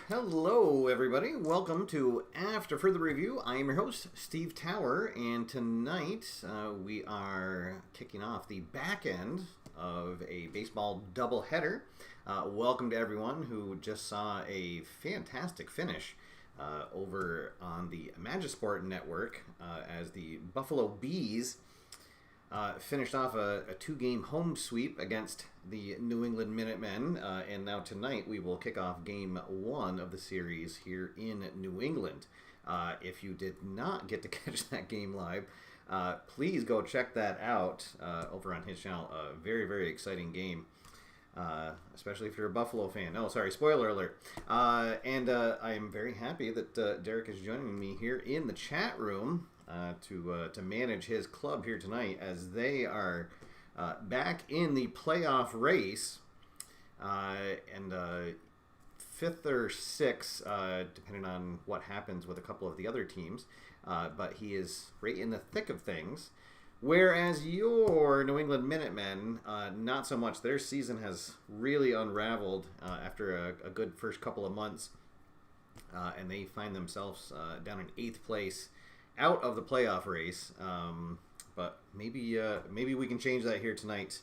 Hello, everybody. Welcome to After Further Review. I am your host, Steve Tower, and tonight we are kicking off the back end of a baseball doubleheader. Welcome to everyone who just saw a fantastic finish over on the ImagiSport network as the Buffalo Bees finished off a two-game home sweep against the New England Minutemen, and now tonight we will kick off Game 1 of the series here in New England. If you did not get to catch that game live, please go check that out over on his channel. A very, very exciting game, especially if you're a Buffalo fan. Oh, sorry, spoiler alert. And I am very happy that Derek is joining me here in the chat room to manage his club here tonight, as they are back in the playoff race, and fifth or sixth, depending on what happens with a couple of the other teams. But he is right in the thick of things. Whereas your New England Minutemen, not so much. Their season has really unraveled after a good first couple of months, and they find themselves down in 8th place, out of the playoff race. But maybe we can change that here tonight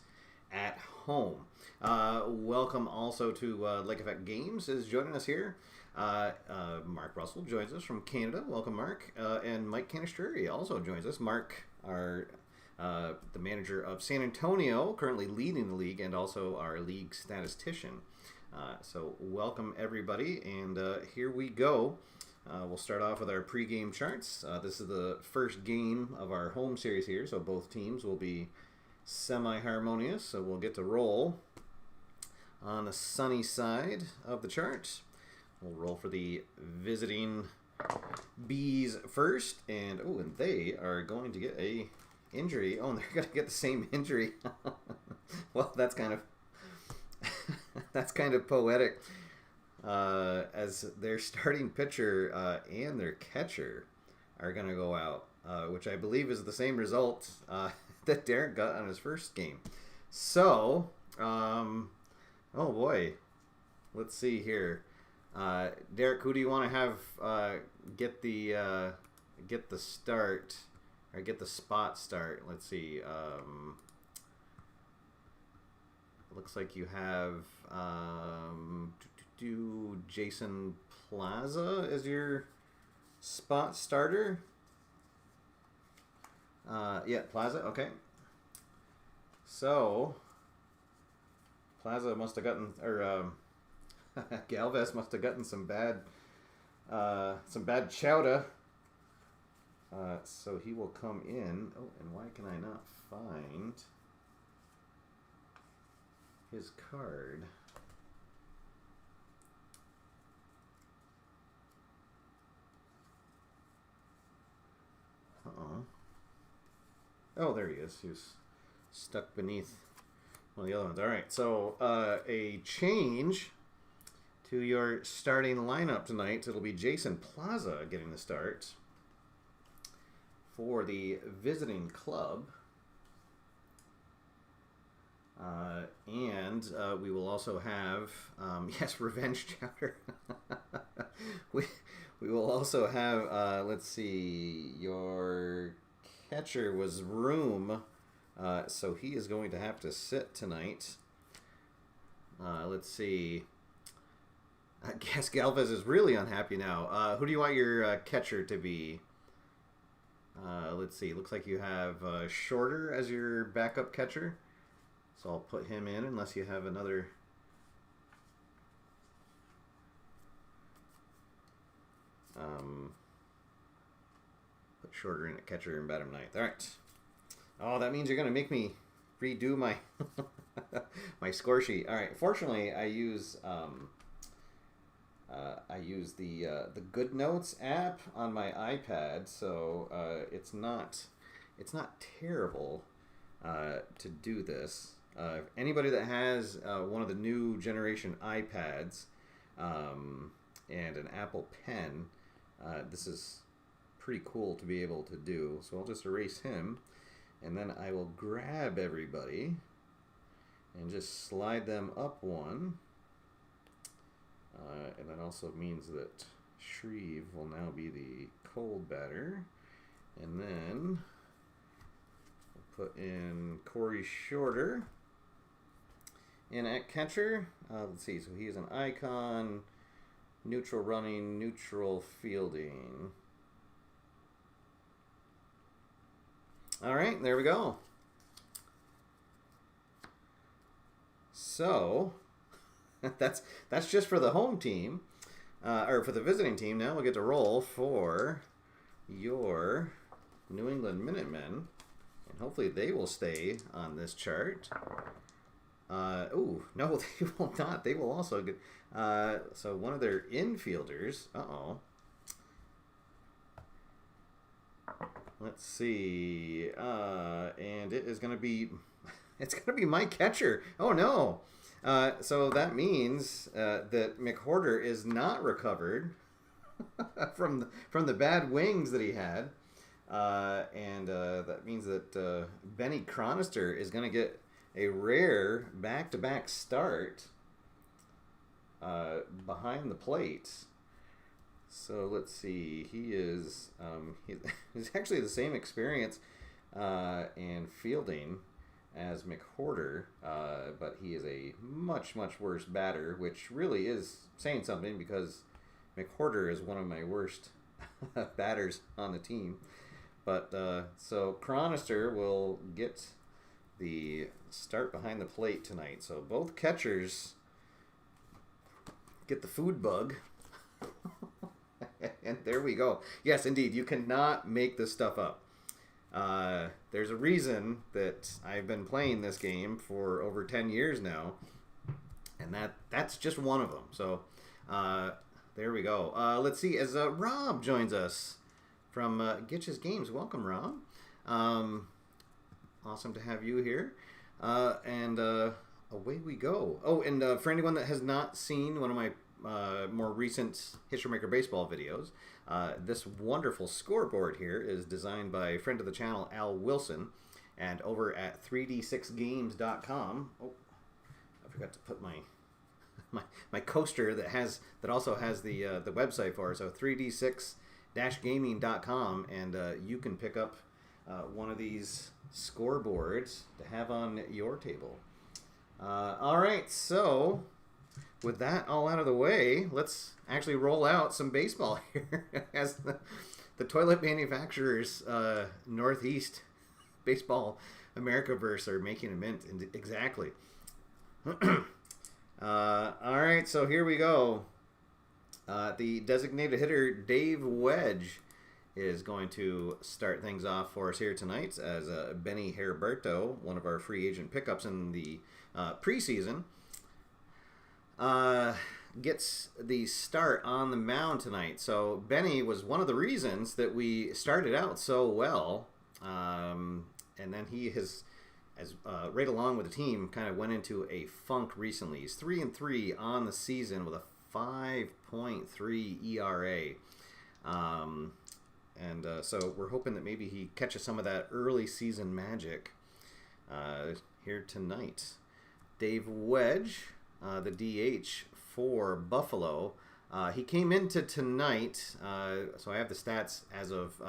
at home. Welcome also to Lake Effect Games is joining us here. Mark Russell joins us from Canada. Welcome, Mark. And Mike Canisteri also joins us. Mark, the manager of San Antonio, currently leading the league, and also our league statistician. So welcome, everybody, and here we go. We'll start off with our pregame charts. This is the first game of our home series here, so both teams will be semi-harmonious, so we'll get to roll on the sunny side of the chart. We'll roll for the visiting Bees first, and they are going to get a injury. Oh, and they're going to get the same injury. Well, that's kind of poetic. As their starting pitcher and their catcher are going to go out, which I believe is the same result that Derek got on his first game. So, oh boy, let's see here. Derek, who do you want to have get the start, or get the spot start? Let's see. Looks like you have Jason Plaza as your spot starter. Yeah, Plaza. Okay. So Plaza must have gotten, or Galvez must have gotten some bad chowder. So he will come in. Oh, and why can I not find his card? Oh, there he is. He was stuck beneath one of the other ones. All right, so a change to your starting lineup tonight. It'll be Jason Plaza getting the start for the visiting club. And we will also have, yes, Revenge Chowder. we will also have, let's see, your catcher was Room, so he is going to have to sit tonight. Let's see. I guess Galvez is really unhappy now. Who do you want your catcher to be? Let's see. Looks like you have Shorter as your backup catcher. So I'll put him in unless you have another. Put Shorter in at catcher and bat him ninth. All right. Oh, that means you're going to make me redo my my score sheet. All right. Fortunately, I use the Good Notes app on my iPad, so it's not terrible to do this. Anybody that has one of the new generation iPads and an Apple Pen, this is pretty cool to be able to do. So I'll just erase him, and then I will grab everybody and just slide them up one. And that also means that Shreve will now be the cold batter. And then we'll put in Corey Shorter. And at catcher, let's see, so he's an icon, neutral running, neutral fielding. All right, there we go. So that's just for the home team, or for the visiting team. Now we'll get to roll for your New England Minutemen, and hopefully they will stay on this chart. Oh, no, they will not. They will also get, so one of their infielders, let's see, and it is going to be, it's going to be my catcher. Oh, no. So that means that McWhorter is not recovered from the bad wings that he had. And that means that Benny Chronister is going to get a rare back-to-back start behind the plate. So let's see. He is he's actually the same experience and fielding as McWhorter, but he is a much worse batter, which really is saying something because McWhorter is one of my worst batters on the team. But so Chronister will get the start behind the plate tonight. So both catchers get the food bug. And there we go. Yes, indeed. You cannot make this stuff up. There's a reason that I've been playing this game for over 10 years now. And that's just one of them. So there we go. Let's see. As Rob joins us from Gitch's Games. Welcome, Rob. Awesome to have you here. And away we go. Oh, and for anyone that has not seen one of my more recent History Maker Baseball videos, this wonderful scoreboard here is designed by a friend of the channel, Al Wilson, and over at 3d6games.com. Oh, I forgot to put my coaster that also has the website for it. So 3d6-gaming.com, and you can pick up one of these scoreboards to have on your table. All right, so with that all out of the way, let's actually roll out some baseball here as the toilet manufacturers Northeast Baseball Americaverse are making a mint. Exactly. All right, so here we go. The designated hitter Dave Wedge is going to start things off for us here tonight as Benny Herberto, one of our free agent pickups in the preseason, gets the start on the mound tonight. So Benny was one of the reasons that we started out so well, and then he has, as right along with the team, kind of went into a funk recently. He's 3-3 on the season with a 5.3 ERA. And so we're hoping that maybe he catches some of that early season magic here tonight. Dave Wedge, the DH for Buffalo. He came into tonight, so I have the stats as of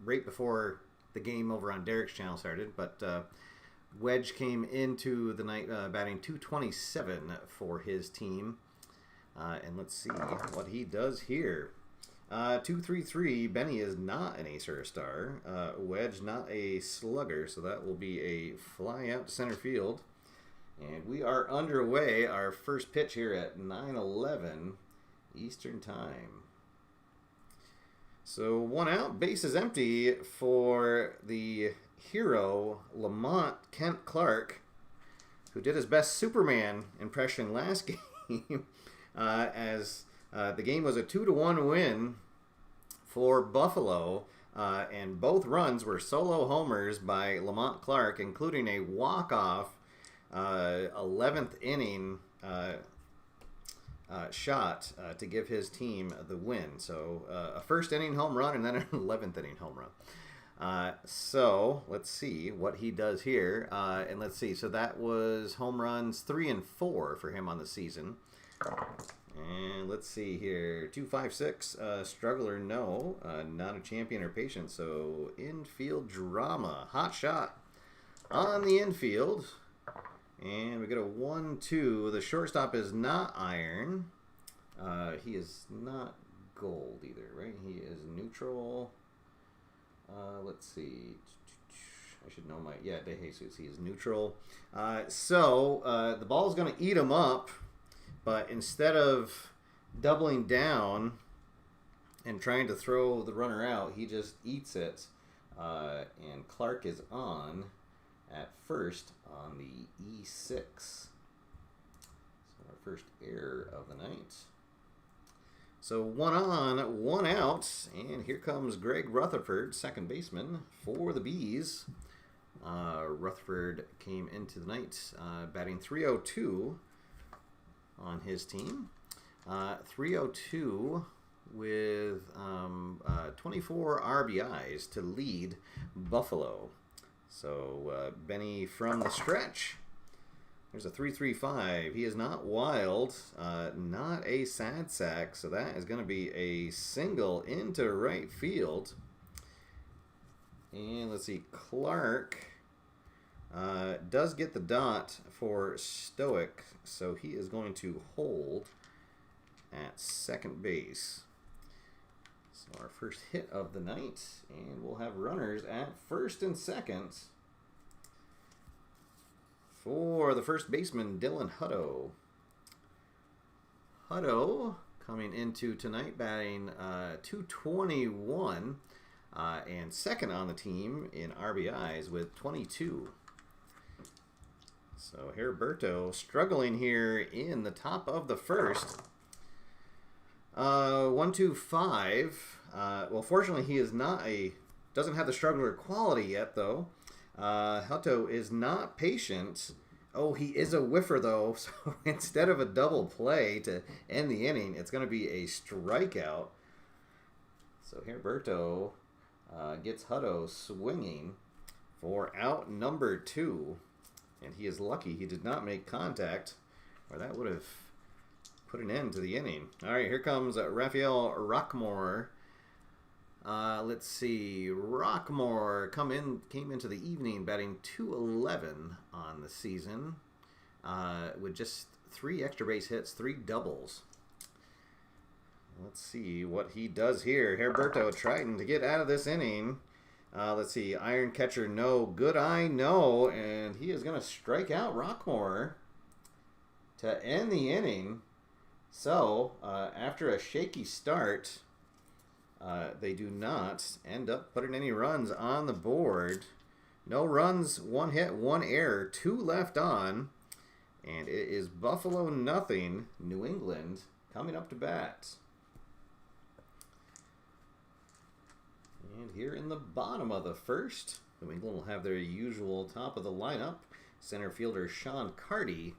right before the game over on Derek's channel started, but Wedge came into the night batting .227 for his team. And let's see what he does here. 2-3-3. Benny is not an ace or a star. Wedge not a slugger, so that will be a fly out to center field. And we are underway. Our first pitch here at 9:11 Eastern Time. So one out, base is empty for the hero Lamont Kent Clark, who did his best Superman impression last game, as the game was a 2-1 win for Buffalo, and both runs were solo homers by Lamont Clark, including a walk-off 11th inning shot to give his team the win. So a first inning home run and then an 11th inning home run. So let's see what he does here. And let's see. So that was home runs 3 and 4 for him on the season. And let's see here. 256, struggler, no. Not a champion or patient. So infield drama. Hot shot on the infield. And we get a 1-2. The shortstop is not iron. He is not gold either, right? He is neutral. Let's see. I should know my... Yeah, De Jesus. He is neutral. So the ball is going to eat him up. But instead of doubling down and trying to throw the runner out, he just eats it. And Clark is on at first on the E6. So our first error of the night. So 1 on, 1 out. And here comes Greg Rutherford, second baseman for the Bees. Rutherford came into the night batting .302 on his team. 302 with 24 RBIs to lead Buffalo. So Benny from the stretch. There's a 3.35. He is not wild, not a sad sack, so that is going to be a single into right field. And let's see, Clark does get the dot for Stoic, so he is going to hold at second base. So our first hit of the night, and we'll have runners at first and second for the first baseman, Dylan Hutto. Hutto coming into tonight batting .221 and second on the team in RBIs with 22. So Heriberto struggling here in the top of the first. 1-2-5. Well, fortunately, he is not doesn't have the struggler quality yet, though. Hutto is not patient. Oh, he is a whiffer, though. So instead of a double play to end the inning, it's going to be a strikeout. So Heriberto gets Hutto swinging for out number 2. And he is lucky he did not make contact, or that would have put an end to the inning. All right, here comes Rafael Rockmore. Let's see. Rockmore came into the evening batting .211 on the season with just 3 extra base hits, 3 doubles. Let's see what he does here. Heriberto trying to get out of this inning. Let's see. Iron catcher, no. Good eye, no. And he is going to strike out Rockmore to end the inning. So, after a shaky start, they do not end up putting any runs on the board. No runs, 1 hit, 1 error, 2 left on. And it is Buffalo nothing, New England coming up to bat. And here in the bottom of the first, New England will have their usual top of the lineup. Center fielder Sean Carty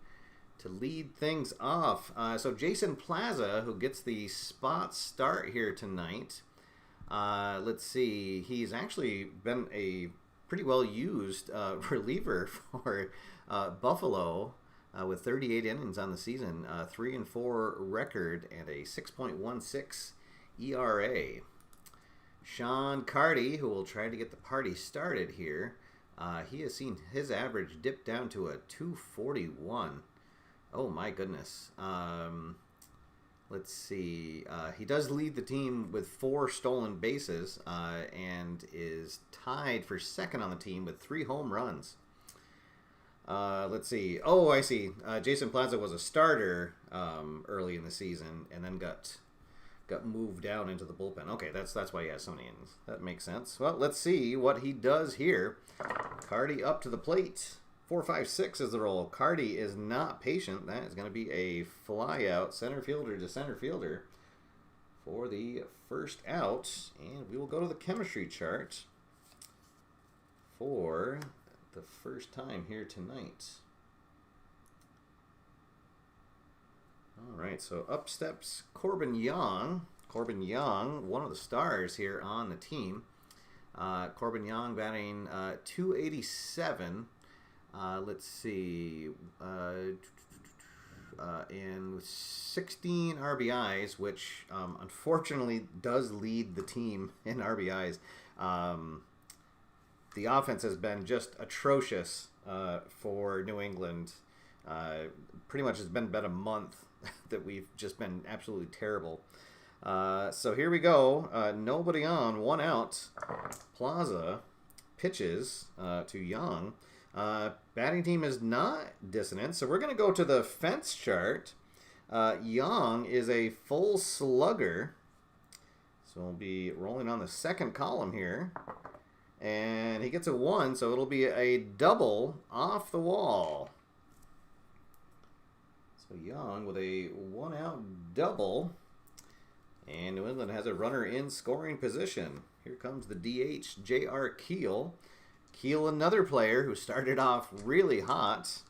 to lead things off. So Jason Plaza, who gets the spot start here tonight. Let's see. He's actually been a pretty well used reliever for Buffalo with 38 innings on the season, 3-4 record, and a 6.16 ERA. Sean Carty, who will try to get the party started here, he has seen his average dip down to a 241. Oh my goodness. Let's see. He does lead the team with 4 stolen bases and is tied for second on the team with 3 home runs. Let's see. Oh, I see. Jason Plaza was a starter early in the season and then got moved down into the bullpen. Okay, that's why he has so many innings. That makes sense. Well, let's see what he does here. Carty up to the plate. 4-5-6 is the roll. Carty is not patient. That is going to be a fly out, center fielder to center fielder for the first out. And we will go to the chemistry chart for the first time here tonight. All right, so up steps Corbin Young. Corbin Young, one of the stars here on the team. Corbin Young batting .287. Let's see. and with 16 RBIs, which unfortunately does lead the team in RBIs. The offense has been just atrocious for New England. Pretty much it's been about a month that we've just been absolutely terrible. So here we go. Nobody on, one out. Plaza pitches to Young. Batting team is not dissonant, so we're going to go to the fence chart. Young is a full slugger, so we'll be rolling on the second column here. And he gets a 1, so it'll be a double off the wall. So Young with a 1-out double. And New England has a runner in scoring position. Here comes the DH, J.R. Keel. Keel, another player who started off really hot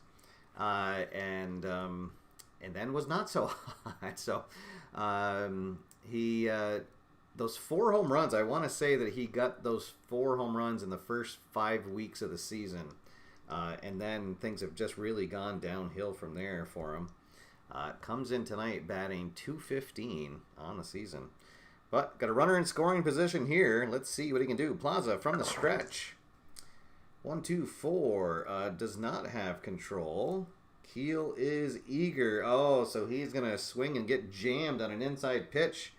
and then was not so hot. So those 4 home runs, I want to say that he got those 4 home runs in the first 5 weeks of the season. And then things have just really gone downhill from there for him. Comes in tonight batting .215 on the season. But got a runner in scoring position here. Let's see what he can do. Plaza from the stretch. 1-2-4. Does not have control. Keel is eager. Oh, so he's going to swing and get jammed on an inside pitch.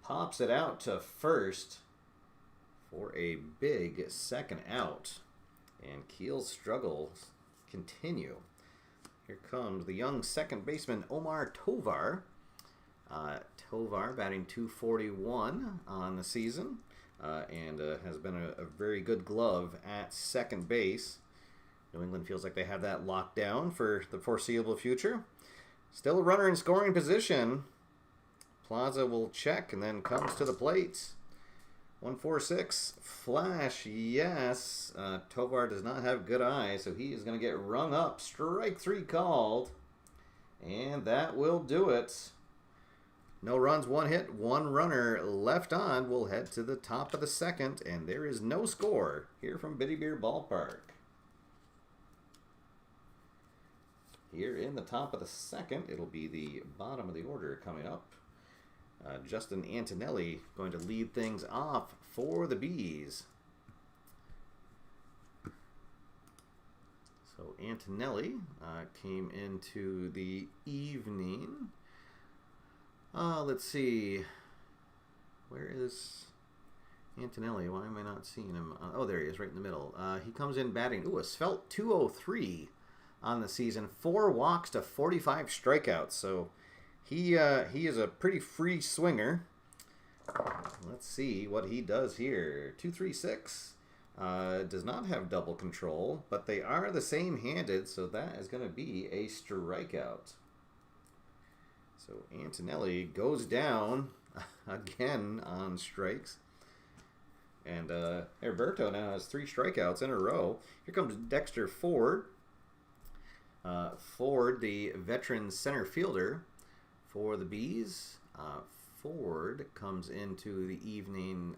Pops it out to first for a big second out. And Keel's struggles continue. Here comes the young second baseman, Omar Tovar. Tovar batting .241 on the season. And has been a very good glove at second base. New England feels like they have that locked down for the foreseeable future. Still a runner in scoring position. Plaza will check and then comes to the plate. 1-4-6. Flash, yes. Tovar does not have good eyes, so he is going to get rung up. Strike 3 called. And that will do it. No runs, 1 hit, 1 runner left on. We'll head to the top of the second, and there is no score here from Bitty Beer Ballpark. Here in the top of the second, it'll be the bottom of the order coming up. Justin Antonelli going to lead things off for the Bees. So Antonelli came into the evening. Let's see. Where is Antonelli? Why am I not seeing him? Oh, there he is, right in the middle. He comes in batting. Ooh, a svelte .203 on the season. 4 walks to 45 strikeouts. So he is a pretty free swinger. Let's see what he does here. 2-3-6. Does not have double control, but they are the same handed, so that is going to be a strikeout. So Antonelli goes down again on strikes. And Herberto now has 3 strikeouts in a row. Here comes Dexter Ford. Ford, the veteran center fielder for the Bees. Ford comes into the evening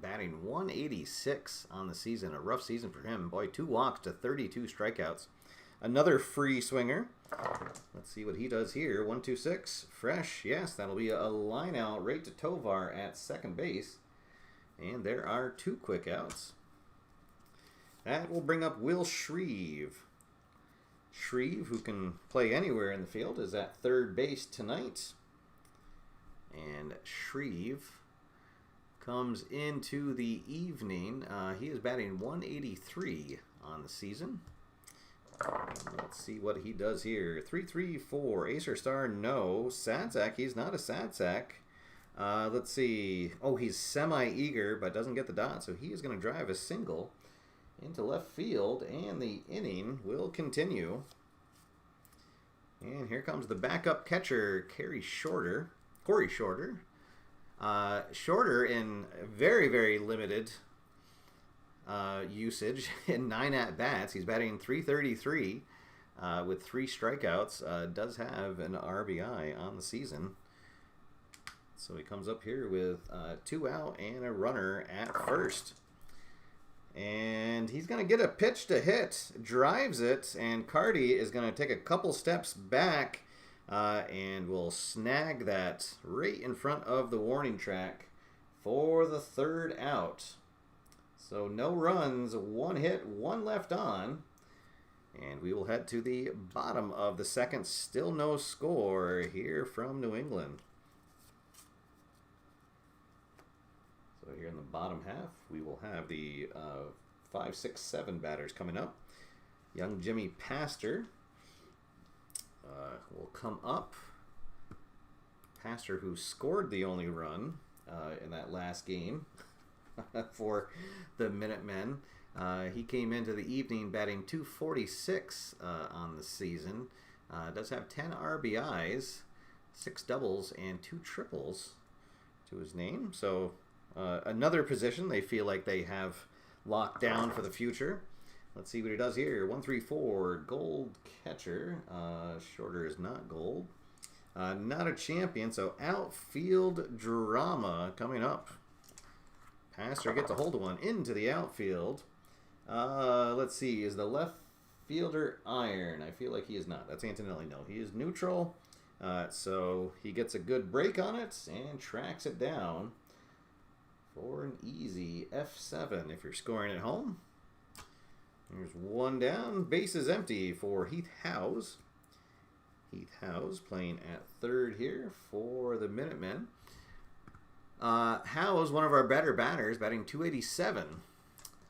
batting .186 on the season. A rough season for him. Boy, 2 walks to 32 strikeouts. Another free swinger. Let's see what he does here. 1-2-6. Fresh. Yes, that'll be a line out right to Tovar at second base. And there are 2 quick outs. That will bring up Will Shreve. Shreve, who can play anywhere in the field, is at third base tonight. And Shreve comes into the evening. He is batting .183 on the season. Let's see what he does here. 3-3-4. Acer Star, no. Sad sack, he's not a sad sack. Let's see. Oh, he's semi-eager, but doesn't get the dot, so he is going to drive a single into left field, and the inning will continue. And here comes the backup catcher, Corey Shorter. Shorter in very, very limited usage in 9 at-bats. He's batting .333 with 3 strikeouts. Does have an RBI on the season. So he comes up here with 2 out and a runner at first. And he's going to get a pitch to hit, drives it, and Cardi is going to take a couple steps back and will snag that right in front of the warning track for the third out. So no runs, one hit, one left on. And we will head to the bottom of the second. Still no score here from New England. So here in the bottom half, we will have the 5, 6, 7 batters coming up. Young Jimmy Pastor will come up. Pastor, who scored the only run in that last game for the Minutemen. He came into the evening batting .246 on the season. Does have 10 RBIs, 6 doubles, and 2 triples to his name. So another position they feel like they have locked down for the future. Let's see what he does here. 1-3-4, gold catcher. Shorter is not gold. Not a champion, so outfield drama coming up. Pastor gets a hold of one into the outfield. Let's see, is the left fielder iron? I feel like he is not. That's Antonelli. No, he is neutral. So he gets a good break on it and tracks it down for an easy F7 if you're scoring at home. There's one down. Base is empty for Heath Howes. Heath Howes playing at third here for the Minutemen. Howes, one of our better batters, batting .287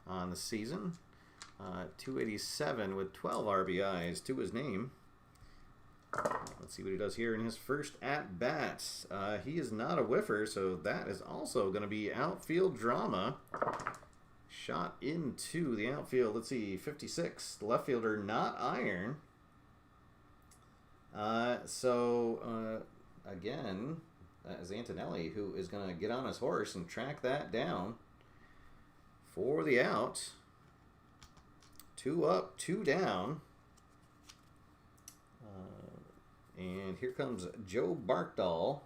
on the season. .287 with 12 RBIs to his name. Let's see what he does here in his first at-bat. He is not a whiffer, so that is also going to be outfield drama. Shot into the outfield. Let's see, 56. The left fielder, not iron. Again, that is Antonelli, who is going to get on his horse and track that down for the out. 2 up, 2 down. And here comes Joe Barkdahl.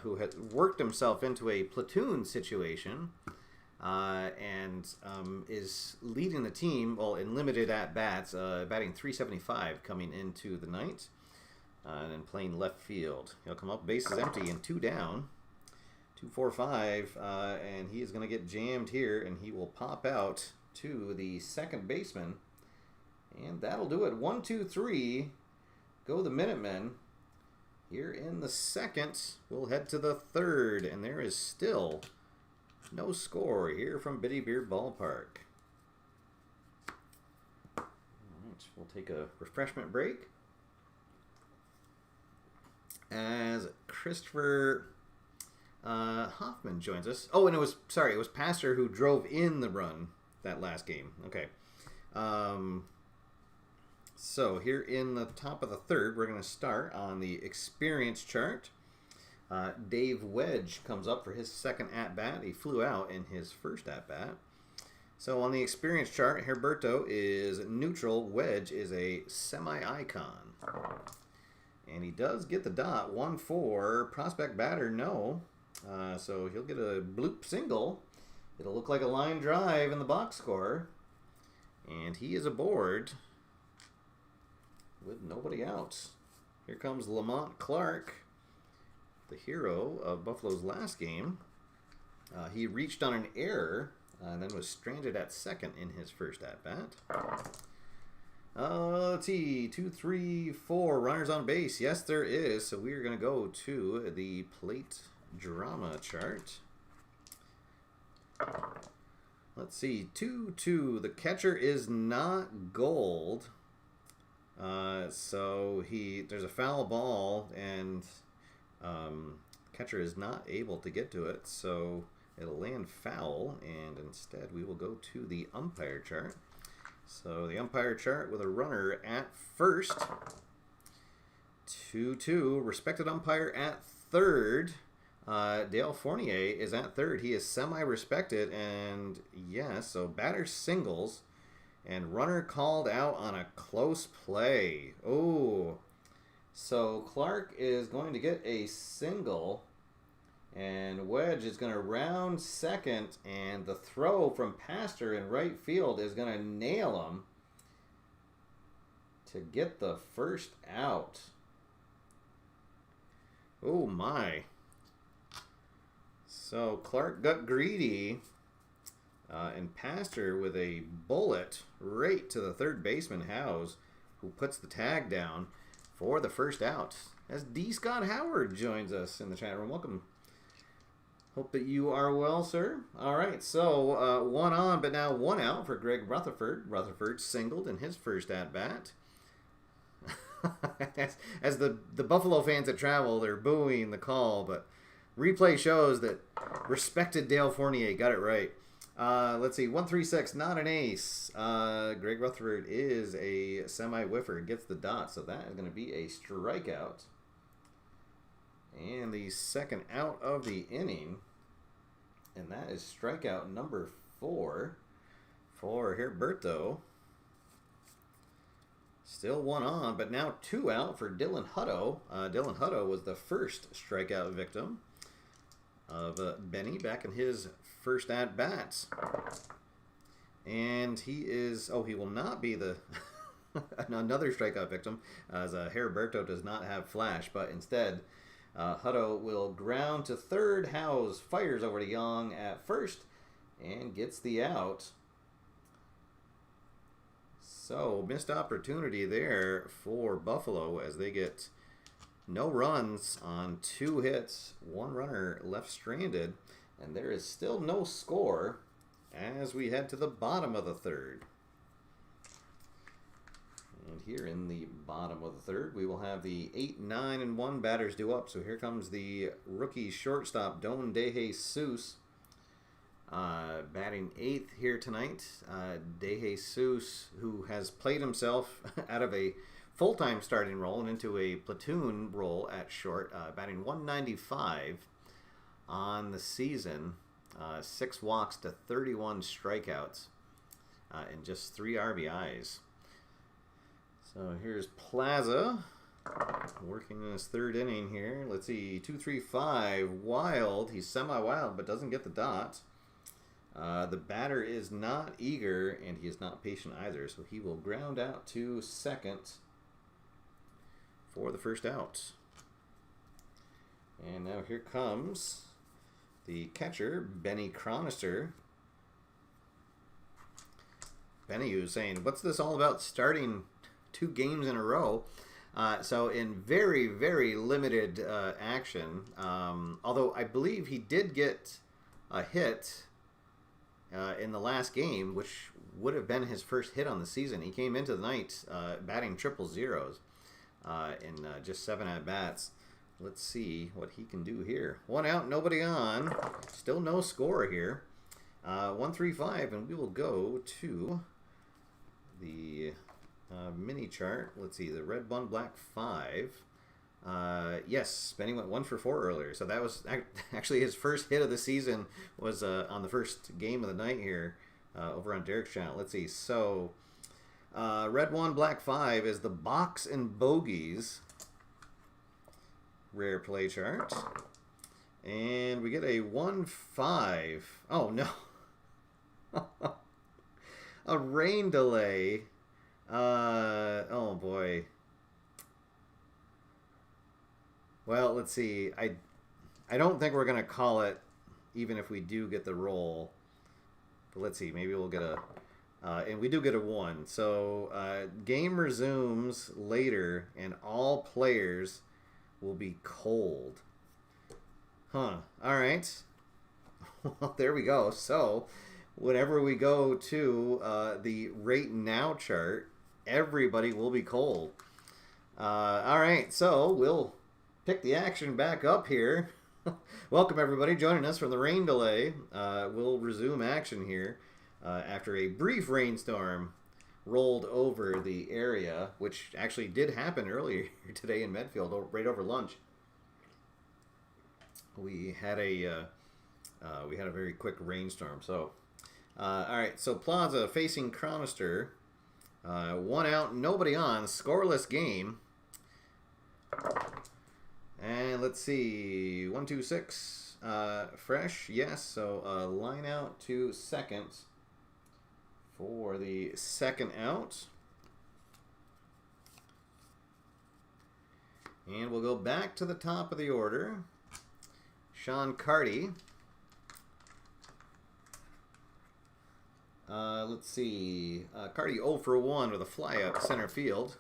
Who had worked himself into a platoon situation and is leading the team, well, in limited at-bats, batting .375 coming into the night, and then playing left field. He'll come up, base is empty, and 2 down. 2-4-5, and he is going to get jammed here, and he will pop out to the second baseman. And that'll do it. 1, 2, 3. Go the Minutemen. Here in the second, we'll head to the third, and there is still no score here from Bitty Beer Ballpark. All right, we'll take a refreshment break as Christopher Hoffman joins us. Oh, and it was Pastor who drove in the run that last game. Okay. So here in the top of the third, we're going to start on the experience chart. Dave Wedge comes up for his second at-bat. He flew out in his first at-bat. So on the experience chart, Herberto is neutral. Wedge is a semi-icon. And he does get the dot. 1-4. Prospect batter, no. So he'll get a bloop single. It'll look like a line drive in the box score. And he is aboard with nobody out. Here comes Lamont Clark, the hero of Buffalo's last game. He reached on an error and then was stranded at second in his first at-bat. Let's see, 2, 3, 4 runners on base. Yes, there is. So we're going to go to the plate drama chart. Let's see, 2-2. The catcher is not gold. So there's a foul ball, and catcher is not able to get to it, so it'll land foul, and instead we will go to the umpire chart. So the umpire chart with a runner at first. 2-2. Respected umpire at third. Dale Fournier is at third. He is semi-respected, and yes, so batter singles. And runner called out on a close play. Oh, so Clark is going to get a single, And Wedge is going to round second, and the throw from Pastor in right field is going to nail him to get the first out. Oh my. So Clark got greedy, and Pastor with a bullet right to the third baseman, Howes, who puts the tag down for the first out. As D. Scott Howard joins us in the chat room. Welcome. Hope that you are well, sir. All right, so one on, but now one out for Greg Rutherford. Rutherford singled in his first at-bat. as the Buffalo fans that travel, they're booing the call, but replay shows that respected Dale Fournier got it right. Let's see, 1-3-6, not an ace. Greg Rutherford is a semi-whiffer, gets the dot, so that is going to be a strikeout. And the second out of the inning, and that is strikeout number 4 for Herberto. Still one on, but now 2 out for Dylan Hutto. Dylan Hutto was the first strikeout victim of Benny back in his first at-bats. And he will not be the another strikeout victim, as Herberto does not have flash, but instead Hutto will ground to third. Howes fires over to Young at first and gets the out. So, missed opportunity there for Buffalo as they get no runs on 2 hits, 1 runner left stranded, and there is still no score as we head to the bottom of the third. And here in the bottom of the third, we will have the 8, 9, and 1 batters due up. So here comes the rookie shortstop, Don De Jesus, batting 8th here tonight. De Jesus, who has played himself out of a full-time starting role and into a platoon role at short, batting 195 on the season, 6 walks to 31 strikeouts, and just 3 RBIs. So here's Plaza working in his third inning here. Let's see, 2-3-5, wild. He's semi-wild but doesn't get the dot. The batter is not eager and he is not patient either, so he will ground out to second for the first out. And now here comes the catcher, Benny Cronister. Benny was saying, what's this all about starting 2 games in a row? So in very, very limited action, although I believe he did get a hit in the last game, which would have been his first hit on the season. He came into the night batting 000 in just 7 at-bats. Let's see what he can do here. 1 out, nobody on. Still no score here. 1-3-5, and we will go to the mini chart. Let's see, the red 1, black 5. Yes, Benny went 1 for 4 earlier. So that was actually his first hit of the season, was on the first game of the night here over on Derek's channel. Let's see. So red 1, black 5 is the box and bogeys rare play chart. And we get a 1-5. Oh, no. A rain delay. Oh, boy. Well, let's see. I don't think we're going to call it, even if we do get the roll. But let's see. Maybe we'll get a... and we do get a 1. So, game resumes later, and all players will be cold. Huh. All right. Well, there we go. So, whenever we go to the rate now chart, everybody will be cold. All right. So, we'll pick the action back up here. Welcome, everybody, joining us from the rain delay. We'll resume action here after a brief rainstorm rolled over the area, which actually did happen earlier today in Medfield, right over lunch. We had a very quick rainstorm. So, all right. So Plaza facing Cronister, 1 out, nobody on, scoreless game. And let's see, 1-2-6. Fresh, yes. So line out to second for the second out. And we'll go back to the top of the order. Sean Carty. Let's see. Carty 0 for 1 with a fly out to center field.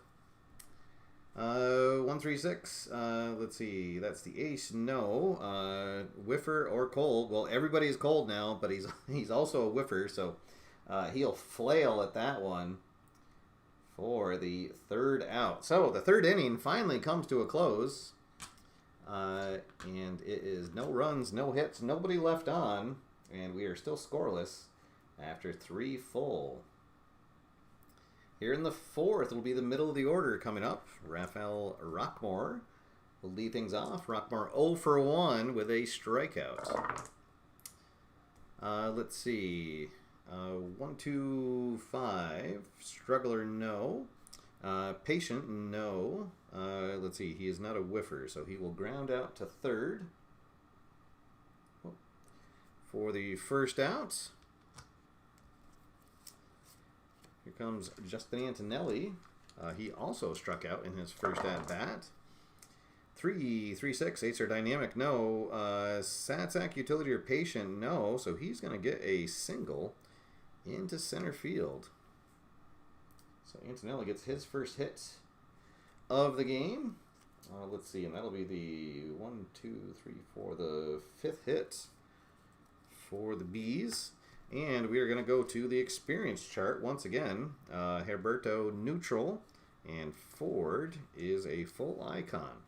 136. Let's see. That's the ace. No. Whiffer or cold. Well, everybody's cold now, but he's also a whiffer, so he'll flail at that one for the third out. So the third inning finally comes to a close. And it is no runs, no hits, nobody left on, and we are still scoreless after 3 full. Here in the fourth will be the middle of the order coming up. Rafael Rockmore will lead things off. Rockmore 0 for 1 with a strikeout. Let's see. 1, 2, 5. Struggler, no. Patient, no. Let's see. He is not a whiffer, so he will ground out to third for the first out. Here comes Justin Antonelli. He also struck out in his first at-bat. 3, 6. Eights are dynamic, no. Satsack, utility, or patient, no. So he's going to get a single into center field. So Antonelli gets his first hit of the game. Let's see, and that'll be the 1, 2, 3, 4, the 5th hit for the Bees. And we are going to go to the experience chart once again. Herberto neutral, and Ford is a full icon.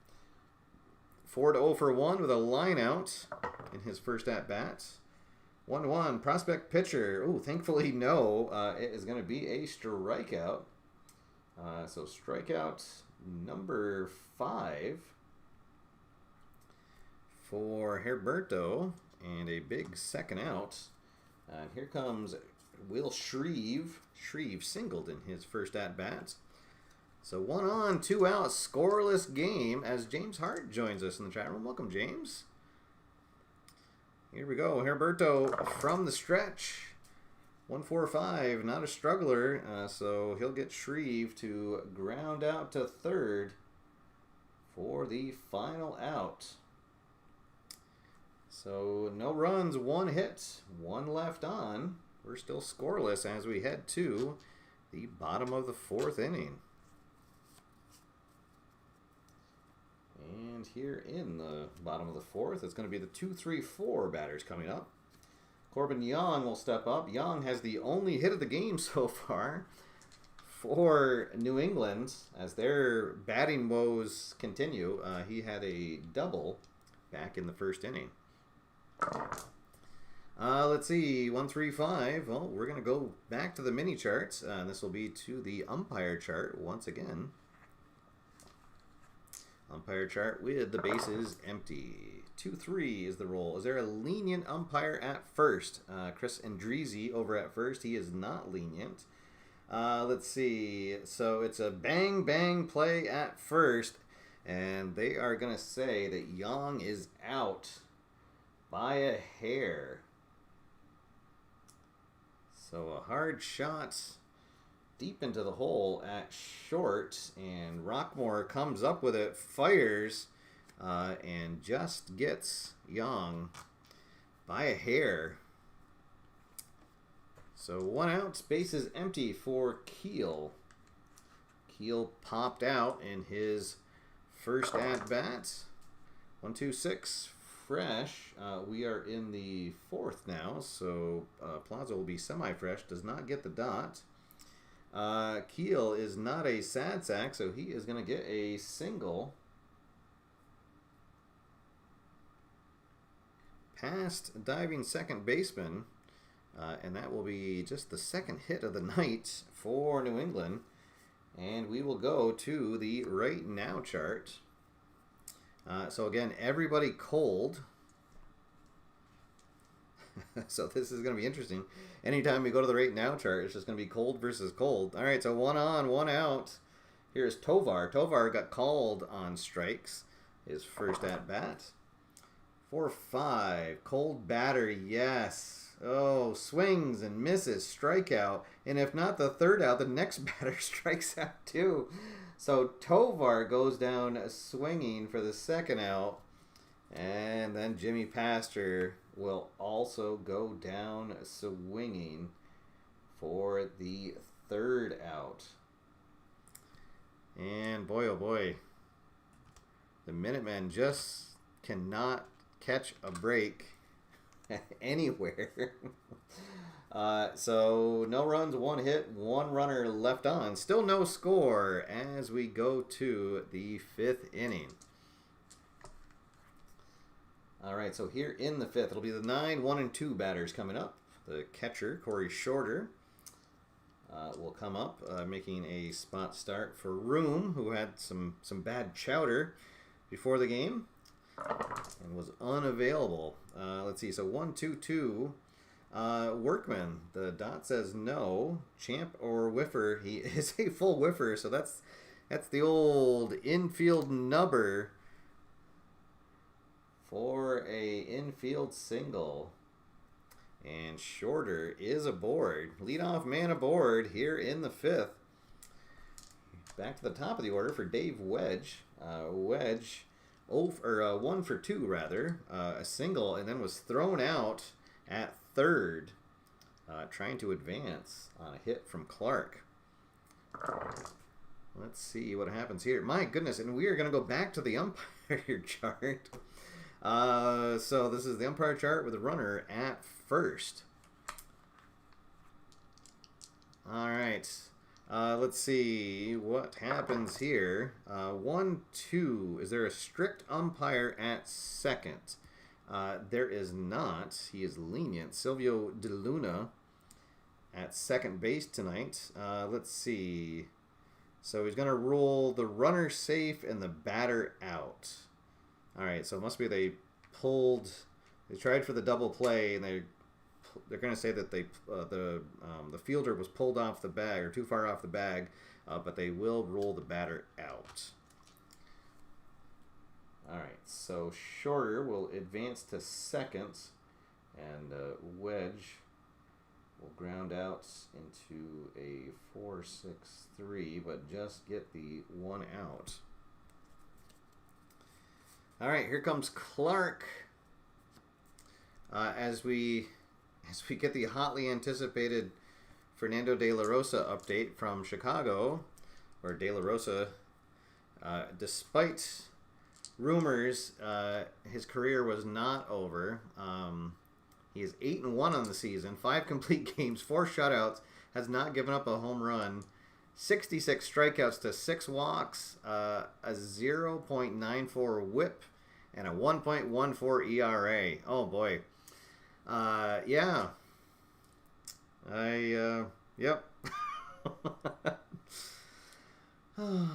Ford 0 for 1 with a line out in his first at-bat. 1-1, prospect pitcher. Ooh, thankfully no. It is going to be a strikeout. So strikeout number 5 for Herberto, and a big second out. And here comes Will Shreve. Shreve singled in his first at-bat. So 1 on, 2 out, scoreless game as James Hart joins us in the chat room. Welcome, James. Here we go. Herberto from the stretch. 1-4-5, not a struggler, so he'll get Shreve to ground out to third for the final out. So no runs, 1 hit, 1 left on. We're still scoreless as we head to the bottom of the 4th inning. And here in the bottom of the 4th, it's going to be the 2, 3, 4 batters coming up. Corbin Young will step up. Young has the only hit of the game so far for New England as their batting woes continue. He had a double back in the first inning. Let's see, 1, 3, 5. Well, we're going to go back to the mini charts. This will be to the umpire chart once again. Umpire chart with the bases empty. 2-3 is the roll. Is there a lenient umpire at first? Chris Andreezy over at first. He is not lenient. Let's see. So it's a bang play at first, and they are going to say that Young is out by a hair. So a hard shot deep into the hole at short, and Rockmore comes up with it, fires, and just gets Young by a hair. So 1 out, bases empty for Keel. Keel popped out in his first at-bat. 1, 2, 6, fresh. We are in the 4th now, so Plaza will be semi-fresh, does not get the dot. Keel is not a sad sack, so he is going to get a single past diving second baseman, and that will be just the 2nd hit of the night for New England. And we will go to the right now chart. So again, everybody cold. So this is going to be interesting. Anytime we go to the right now chart, it's just going to be cold versus cold. All right, so 1 on, 1 out. Here's Tovar. Tovar got called on strikes his first at-bat 4-5. Cold batter, yes. Oh, swings and misses, strikeout. And if not the third out, the next batter strikes out too. So Tovar goes down swinging for the second out. And then Jimmy Pastor will also go down swinging for the third out. And boy, oh boy, the Minutemen just cannot catch a break anywhere. So no runs, one hit, one runner left on. Still no score as we go to the fifth inning. All right, so here in the fifth, it'll be the 9, 1, and 2 batters coming up. The catcher, Corey Shorter, will come up, making a spot start for Room, who had some bad chowder before the game and was unavailable. Let's see, so 1, 2, 2. Workman, the dot says no. Champ or whiffer, he is a full whiffer, so that's the old infield nubber for a infield single. And Shorter is aboard. Leadoff man aboard here in the fifth. Back to the top of the order for Dave Wedge. Wedge, 1 for 2 rather. A single, and then was thrown out at third, trying to advance on a hit from Clark. Let's see what happens here. My goodness, and we are going to go back to the umpire chart. So this is the umpire chart with a runner at first. All right. Let's see what happens here. 1, 2. Is there a strict umpire at second? There is not. He is lenient. Silvio De Luna at second base tonight. Let's see. So he's going to rule the runner safe and the batter out. All right, so it must be they tried for the double play, and they're going to say that the fielder was pulled off the bag or too far off the bag, but they will rule the batter out. All right, so Shorter will advance to second, and Wedge will ground out into a 4-6-3, but just get the one out. All right, here comes Clark. As we get the hotly anticipated Fernando De La Rosa update from Chicago, where De La Rosa, despite rumors, his career was not over. He is 8-1 on the season, 5 complete games, 4 shutouts, has not given up a home run, 66 strikeouts to 6 walks, a 0.94 WHIP, and a 1.14 ERA. Oh boy. Yeah. Yep. All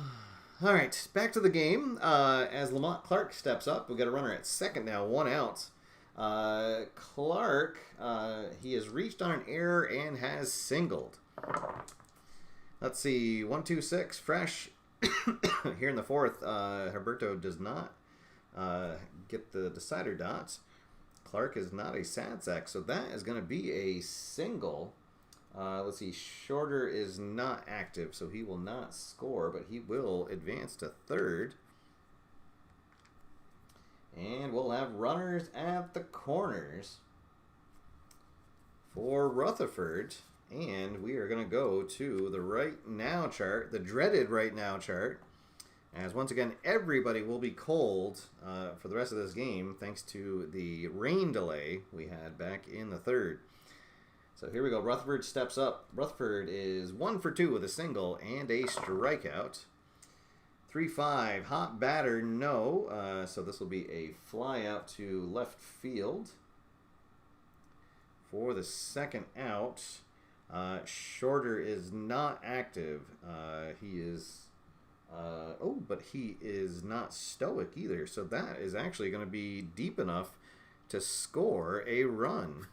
right, back to the game. As Lamont Clark steps up, we've got a runner at second now, 1 out. Clark, he has reached on an error and has singled. Let's see, 1, 2, 6, fresh. Here in the fourth, Herberto does not get the decider dot. Clark is not a sad sack, so that is going to be a single. Let's see, Shorter is not active, so he will not score, but he will advance to third. And we'll have runners at the corners for Rutherford. And we are going to go to the right now chart, the dreaded right now chart, as once again everybody will be cold for the rest of this game thanks to the rain delay we had back in the third. So here we go. Rutherford steps up. Rutherford is 1 for 2 with a single and a strikeout. 3-5, hot batter, no. So this will be a fly out to left field for the second out. Shorter is not active. He is, but he is not stoic either. So that is actually going to be deep enough to score a run.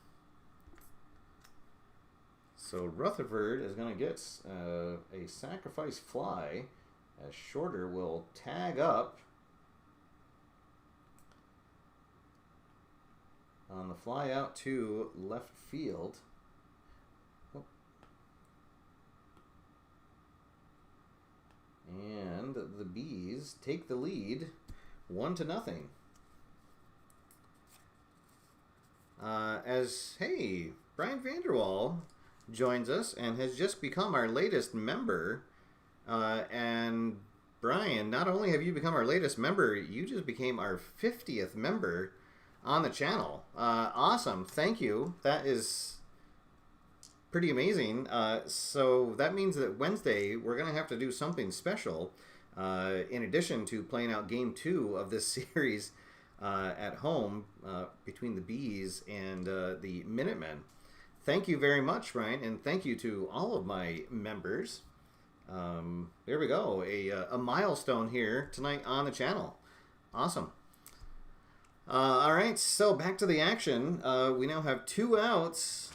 So Rutherford is going to get a sacrifice fly, as Shorter will tag up on the fly out to left field. Oh. And the Bees take the lead 1-0. Hey, Brian Vanderwall joins us and has just become our latest member. And Brian, not only have you become our latest member, you just became our 50th member on the channel. Awesome. Thank you. That is pretty amazing. So that means that Wednesday we're going to have to do something special in addition to playing out game 2 of this series at home between the Bees and the Minutemen. Thank you very much, Brian, and thank you to all of my members. There we go. A milestone here tonight on the channel. Awesome. All right, so back to the action. We now have 2 outs,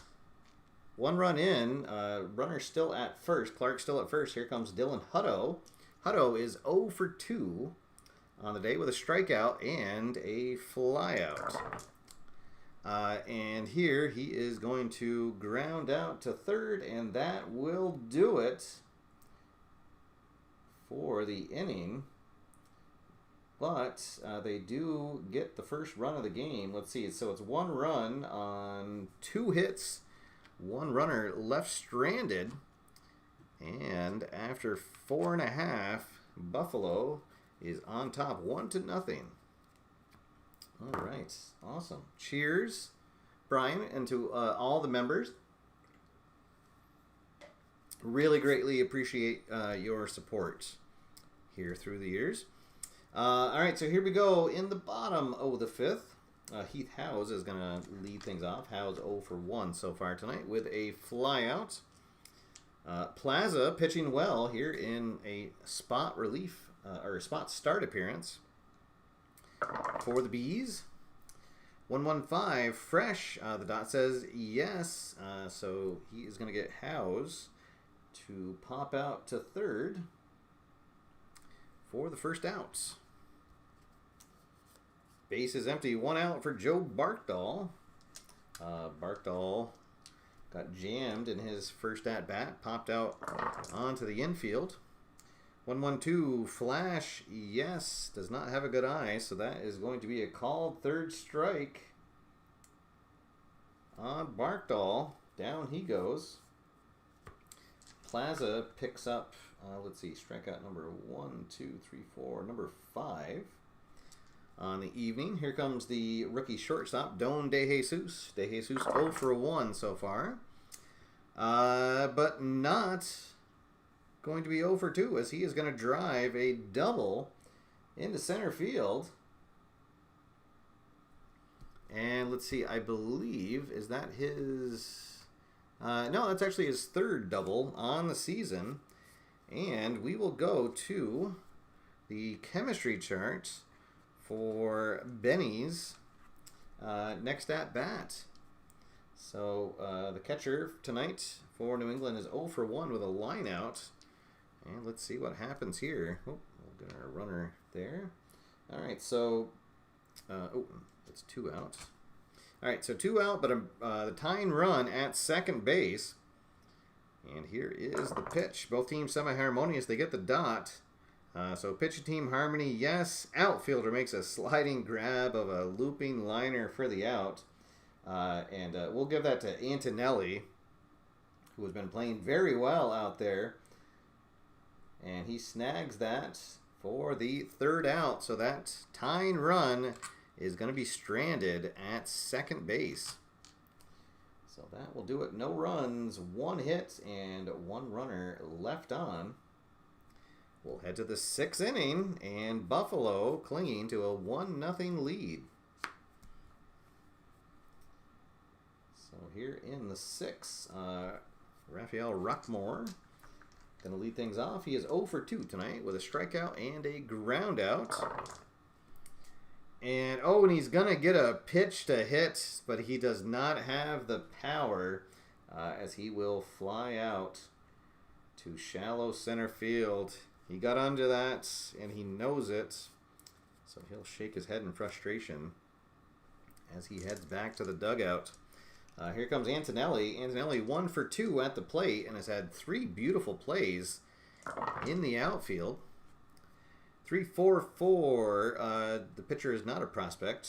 1 run in. Runner still at first. Clark still at first. Here comes Dylan Hutto. Hutto is 0 for 2 on the day with a strikeout and a flyout. And here he is going to ground out to third, and that will do it for the inning. But they do get the first run of the game. Let's see. So it's 1 run on 2 hits, 1 runner left stranded. And after 4.5, Buffalo is on top 1-0. All right. Awesome. Cheers, Brian, and to all the members. Really greatly appreciate your support here through the years. All right, so here we go. In the bottom of the 5th, Heath Howes is going to lead things off. Howes 0 for 1 so far tonight with a flyout. Plaza pitching well here in a spot relief or spot start appearance for the Bees. 115 fresh. The dot says yes, so he is going to get Howes to pop out to third for the first outs. Base is empty. 1 out for Joe Barkdahl. Barkdahl got jammed in his first at bat. Popped out onto the infield. 1-1-2 flash. Yes, does not have a good eye, so that is going to be a called third strike on Barkdahl. Down he goes. Plaza picks up, let's see, strikeout number 1, 2, 3, 4, number 5 on the evening. Here comes the rookie shortstop, Don DeJesus. DeJesus 0 for 1 so far. But not going to be 0 for 2 as he is going to drive a double into center field. And let's see, I believe, is that his... no, that's actually his 3rd double on the season. And we will go to the chemistry chart for Benny's next at bat. So the catcher tonight for New England is 0 for 1 with a line out. And let's see what happens here. Oh, we'll get our runner there. All right, so it's 2 outs. All right, so 2 out, but the tying run at second base. And here is the pitch. Both teams semi-harmonious. They get the dot. So pitching team harmony, yes. Outfielder makes a sliding grab of a looping liner for the out. And we'll give that to Antonelli, who has been playing very well out there. And he snags that for the 3rd out. So that tying run is going to be stranded at second base. So that will do it. No runs, 1 hit, and 1 runner left on. We'll head to the 6th inning, and Buffalo clinging to a 1-0 lead. So here in the 6th, Rafael Rockmore going to lead things off. He is 0 for 2 tonight with a strikeout and a ground out. And he's going to get a pitch to hit, but he does not have the power as he will fly out to shallow center field. He got under that, and he knows it, so he'll shake his head in frustration. as he heads back to the dugout. Here comes Antonelli. Antonelli 1 for 2 at the plate and has had 3 beautiful plays in the outfield. 3-4-4. The pitcher is not a prospect.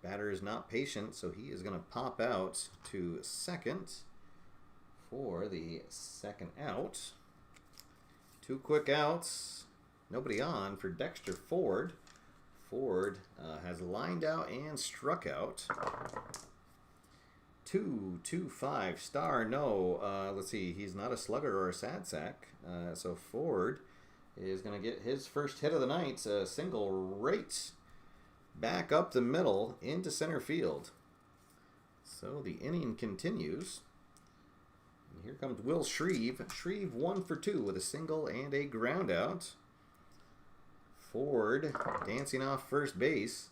Batter is not patient, so he is going to pop out to second for the second out. 2 quick outs. Nobody on for Dexter Ford. Ford has lined out and struck out. 2-2-5 star. No, let's see. He's not a slugger or a sad sack. So Ford is going to get his first hit of the night. A single right back up the middle into center field. So the inning continues. And here comes Will Shreve. Shreve 1 for 2 with a single and a ground out. Ford dancing off first base.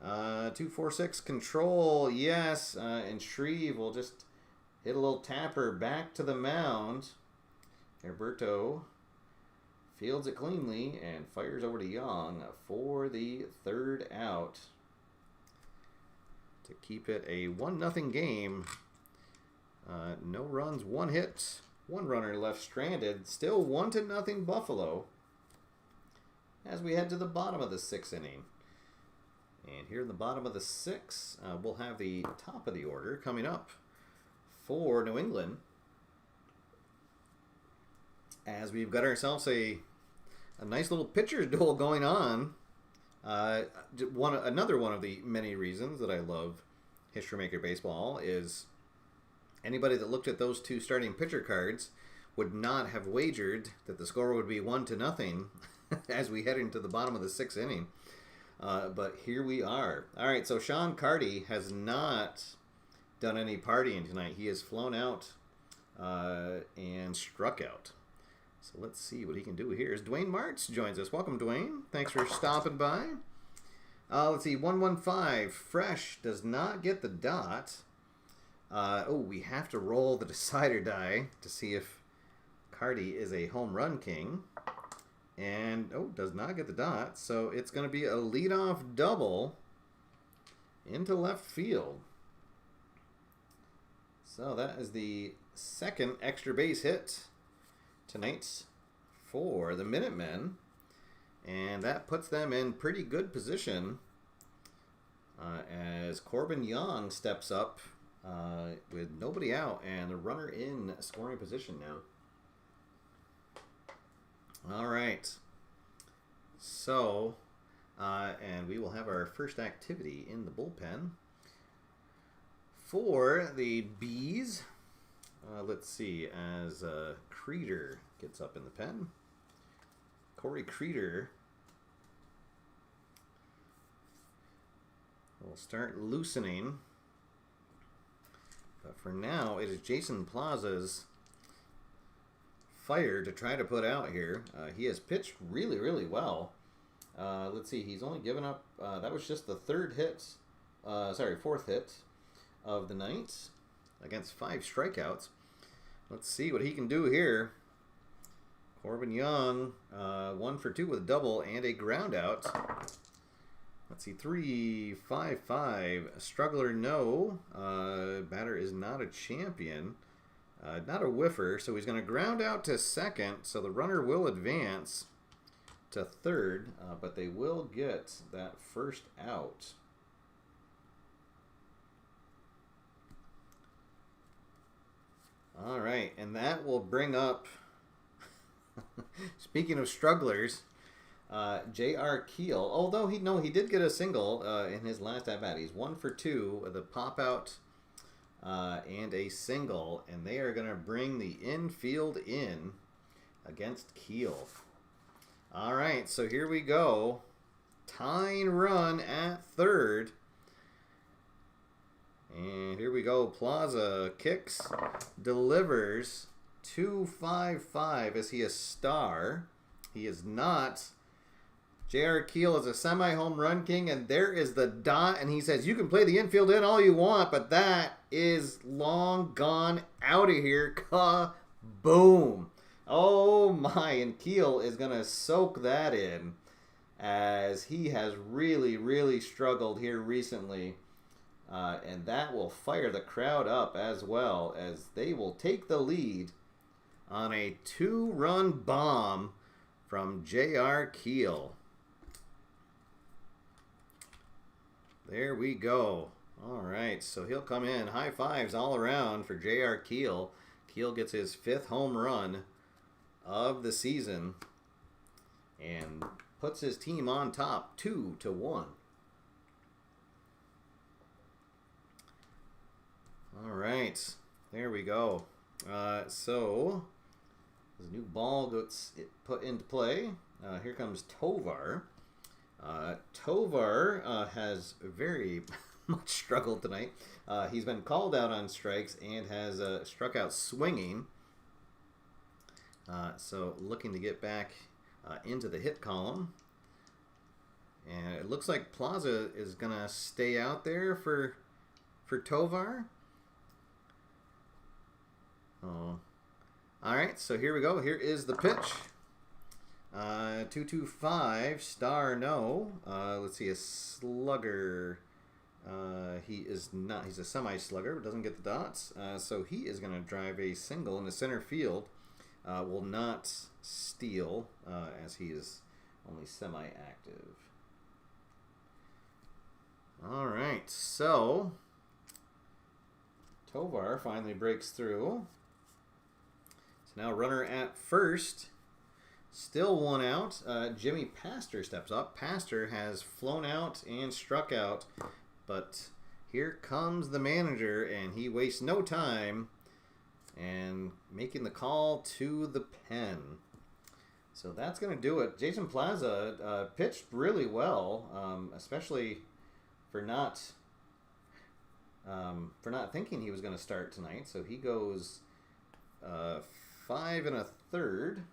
2-4-6 control, yes, and Shreve will just hit a little tapper back to the mound. Herberto fields it cleanly and fires over to Young for the third out to keep it a 1-0 game. No runs, 1 hit, 1 runner left stranded. Still 1-0 Buffalo as we head to the bottom of the 6th inning. And here in the bottom of the 6th, we'll have the top of the order coming up for New England, as we've got ourselves a nice little pitcher's duel going on. Another one of the many reasons that I love History Maker Baseball is anybody that looked at those 2 starting pitcher cards would not have wagered that the score would be 1-0 as we head into the bottom of the 6th inning. But here we are. All right, so Sean Carty has not done any partying tonight. He has flown out and struck out. So let's see what he can do here. As Dwayne Martz joins us. Welcome, Dwayne. Thanks for stopping by. Let's see, 115. Fresh does not get the dot. We have to roll the decider die to see if Carty is a home run king. And, does not get the dot. So it's going to be a leadoff double into left field. So that is the second extra base hit tonight for the Minutemen. And that puts them in pretty good position as Corbin Young steps up with nobody out and the runner in scoring position now. All right. So, and we will have our first activity in the bullpen for the Bees. Let's see, as Creeder gets up in the pen. Corey Creeder will start loosening. But for now, it is Jason Plaza's fire to try to put out here. He has pitched really, really well. Let's see, he's only given up, that was just the fourth hit of the night against 5 strikeouts. Let's see what he can do here. Corbin Young, 1 for 2 with a double and a ground out. Let's see, 3-5-5. Struggler, no. Batter is not a champion. Not a whiffer, so he's going to ground out to second, so the runner will advance to third, but they will get that first out. All right, and that will bring up, speaking of strugglers, J.R. Keel, although he did get a single in his last at-bat. He's 1 for 2 with a pop-out and a single, and they are going to bring the infield in against Keel. All right, so here we go. Tying run at third. And here we go. Plaza kicks, delivers, 2-5-5. Is he a star? He is not. J.R. Keel is a semi-home run king, and there is the dot, and he says, you can play the infield in all you want, but that is long gone out of here. Kaboom. Oh my, and Keel is going to soak that in as he has really, really struggled here recently. And that will fire the crowd up as well, as they will take the lead on a 2-run bomb from J.R. Keel. There we go. All right, so he'll come in. High fives all around for J.R. Keel. Keel gets his 5th home run of the season and puts his team on top 2-1. All right, there we go. So the new ball gets put into play. Here comes Tovar. Tovar has very much struggled tonight. He's been called out on strikes and has struck out swinging. So looking to get back into the hit column. And it looks like Plaza is going to stay out there for Tovar. Oh. All right, so here we go. Here is the pitch. 2-2-5, star no. Let's see, a slugger. He is not. He's a semi-slugger, but doesn't get the dots. So he is going to drive a single in the center field. Will not steal, as he is only semi-active. All right, so Tovar finally breaks through. So now runner at first. Still 1 out. Jimmy Pastor steps up. Pastor has flown out and struck out. But here comes the manager, and he wastes no time and making the call to the pen. So that's going to do it. Jason Plaza pitched really well, especially for not thinking he was going to start tonight. So he goes 5 1/3.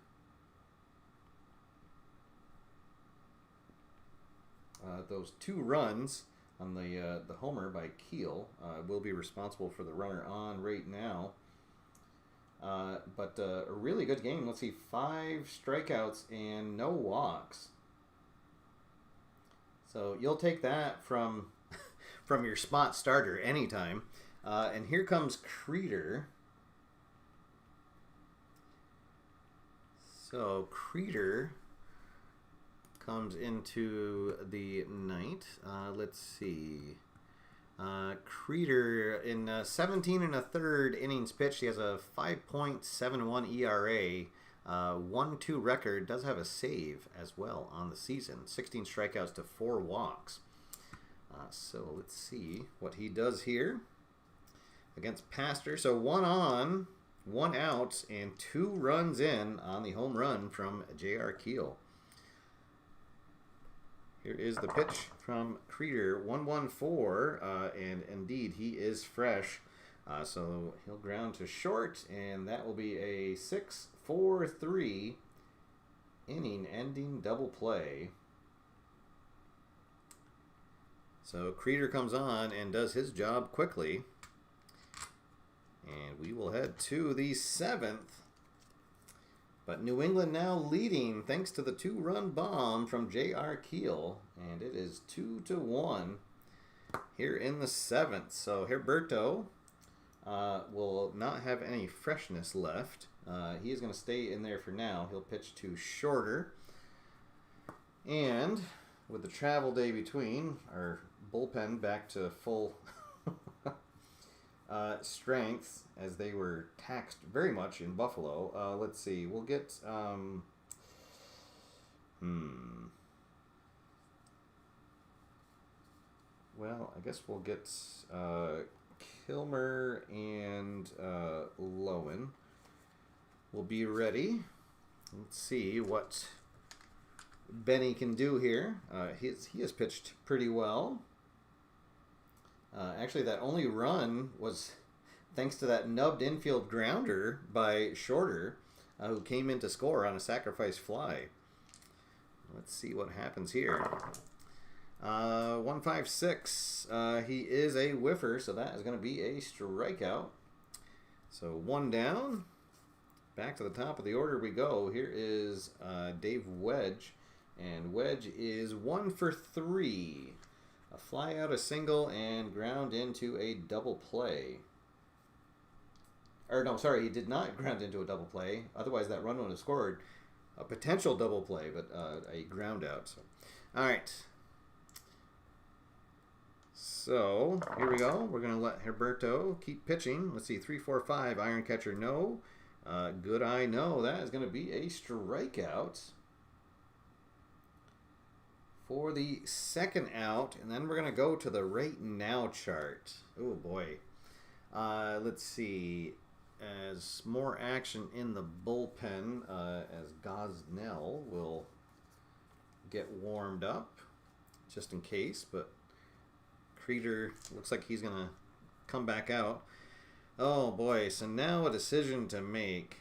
Those 2 runs on the homer by Keel will be responsible for the runner on right now. But a really good game. Let's see, 5 strikeouts and no walks. So you'll take that from your spot starter anytime. And here comes Creeder. So Creeder comes into the night. Let's see. Creeder in 17 1/3 innings pitched. He has a 5.71 ERA, 1-2 record. Does have a save as well on the season. 16 strikeouts to 4 walks. So let's see what he does here against Pastor. So 1 on, 1 out, and 2 runs in on the home run from J.R. Keel. Here is the pitch from Creeder, 1-1-4, and indeed he is fresh. So he'll ground to short, and that will be a 6-4-3 inning-ending double play. So Creeder comes on and does his job quickly. And we will head to the 7th. But New England now leading thanks to the 2-run bomb from J.R. Keel. And it is 2-1 here in the 7th. So Herberto will not have any freshness left. He is going to stay in there for now. He'll pitch to shorter. And with the travel day between, our bullpen back to full strength, as they were taxed very much in Buffalo. Let's see. We'll get well, I guess we'll get Kilmer and Lowen will be ready. Let's see what Benny can do here. He has pitched pretty well. Actually, that only run was thanks to that nubbed infield grounder by Shorter, who came in to score on a sacrifice fly. Let's see what happens here. 1-5-6. He is a whiffer, so that is going to be a strikeout. So 1 down. Back to the top of the order we go. Here is Dave Wedge, and Wedge is 1 for 3. A fly out, a single, and ground into a double play. Or no, sorry, he did not ground into a double play. Otherwise, that run would have scored a potential double play, but a ground out. So, all right. So here we go. We're gonna let Herberto keep pitching. Let's see, 3-4-5. Iron catcher, no. Good eye, no. That is gonna be a strikeout for the second out, and then we're gonna go to the right now chart. Oh boy. Let's see. As more action in the bullpen, as Gosnell will get warmed up, just in case. But Creeder looks like he's gonna come back out. Oh boy! So now a decision to make.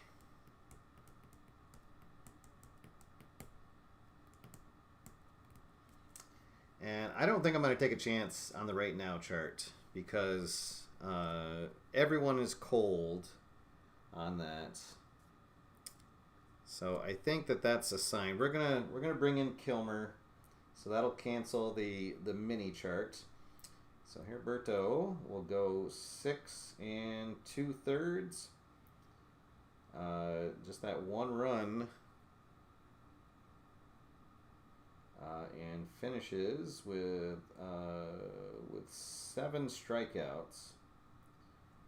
And I don't think I'm going to take a chance on the right now chart because everyone is cold on that. So I think that that's a sign. We're gonna bring in Kilmer, so that'll cancel the mini chart. So Herberto will go 6 2/3. Just that one run. And finishes with 7 strikeouts.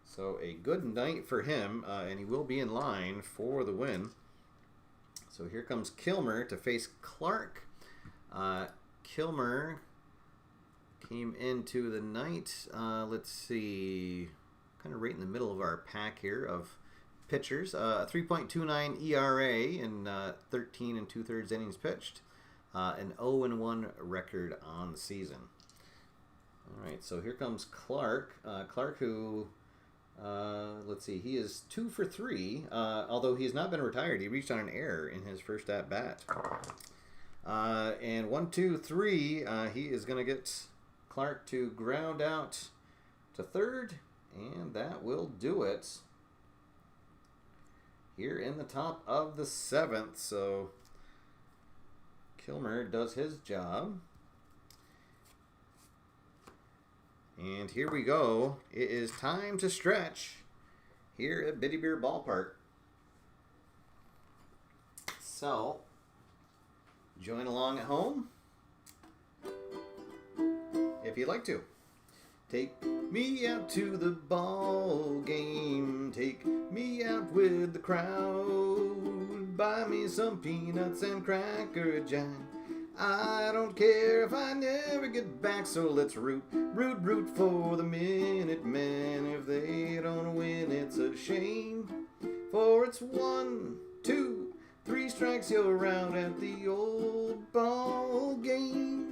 So a good night for him, and he will be in line for the win. So here comes Kilmer to face Clark. Kilmer came into the night, let's see, kind of right in the middle of our pack here of pitchers. 3.29 ERA in 13 2/3 innings pitched. An 0-1 record on the season. All right, so here comes Clark. Clark, who, let's see, he is 2 for 3. Although he has not been retired, he reached on an error in his first at bat. And 1, 2, 3, he is going to get Clark to ground out to third, and that will do it. Here in the top of the 7th, so Kilmer does his job. And here we go. It is time to stretch here at Bitty Beer Ballpark. So, join along at home if you'd like to. Take me out to the ball game. Take me out with the crowd. Buy me some peanuts and Cracker Jack. I don't care if I never get back, so let's root for the Minutemen. If they don't win, it's a shame. For it's 1, 2, 3 strikes, you're out at the old ball game.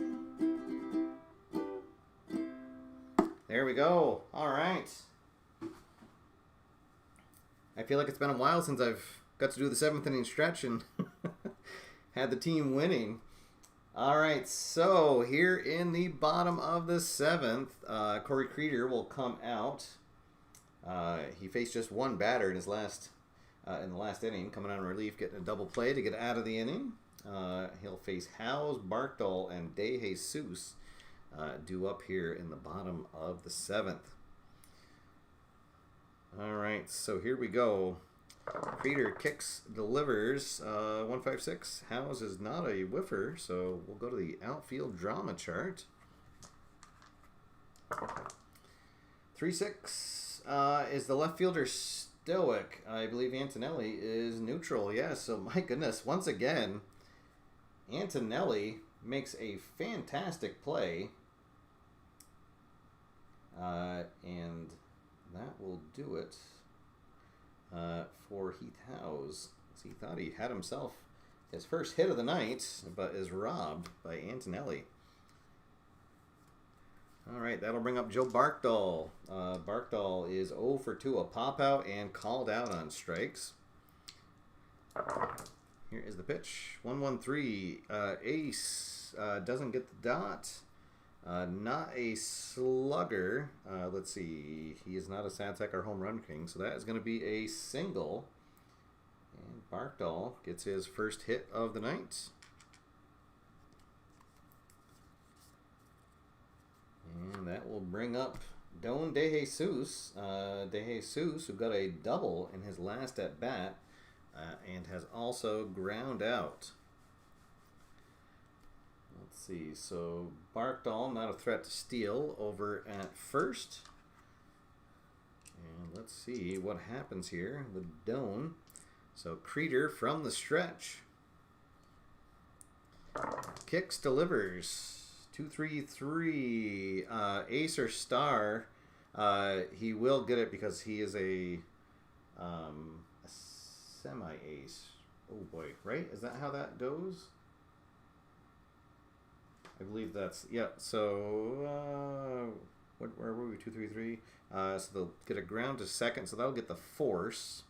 There we go. All right. I feel like it's been a while since I've got to do the 7th inning stretch and had the team winning. All right, so here in the bottom of the 7th, Corey Creeder will come out. He faced just one batter in his in the last inning, coming on relief, getting a double play to get out of the inning. He'll face Howes, Barkdahl, and De Jesus due up here in the bottom of the 7th. All right, so here we go. Creeder kicks, delivers, 156. Howes is not a whiffer, so we'll go to the outfield drama chart. 3-6 is the left fielder stoic. I believe Antonelli is neutral. Yes, so my goodness, once again, Antonelli makes a fantastic play. And that will do it for Heath Howes. He thought he had himself his first hit of the night, but is robbed by Antonelli. All right, that'll bring up Joe Barkdahl. Barkdahl is 0 for 2, a pop-out and called out on strikes. Here is the pitch. 1-1-3. Ace doesn't get the dot. Not a slugger. Let's see. He is not a Satek or home run king, so that is going to be a single. And Barkdahl gets his first hit of the night. And that will bring up Don DeJesus. DeJesus, who got a double in his last at bat, and has also ground out. Let's see. So Barkdahl, not a threat to steal, over at first. And let's see what happens here with Doan. So Creeder from the stretch. Kicks, delivers. 2-3-3. Ace or star. He will get it because he is a semi-ace. Oh boy, right? Is that how that goes? I believe that's, yeah. So where were we? 2-3-3. So they'll get a ground to second, so that'll get the force.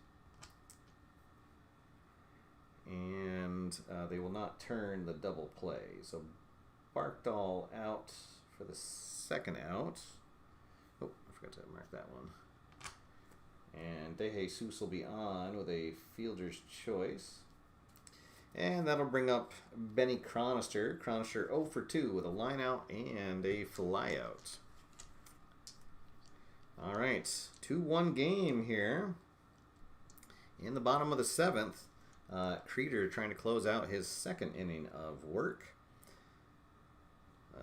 And they will not turn the double play. So Barkdahl out for the second out. Oh, I forgot to mark that one. And DeJesus will be on with a fielder's choice. And that'll bring up Benny Cronister. Cronister 0 for 2 with a line out and a fly out. All right, 2-1 game here. In the bottom of the 7th, Creeder trying to close out his second inning of work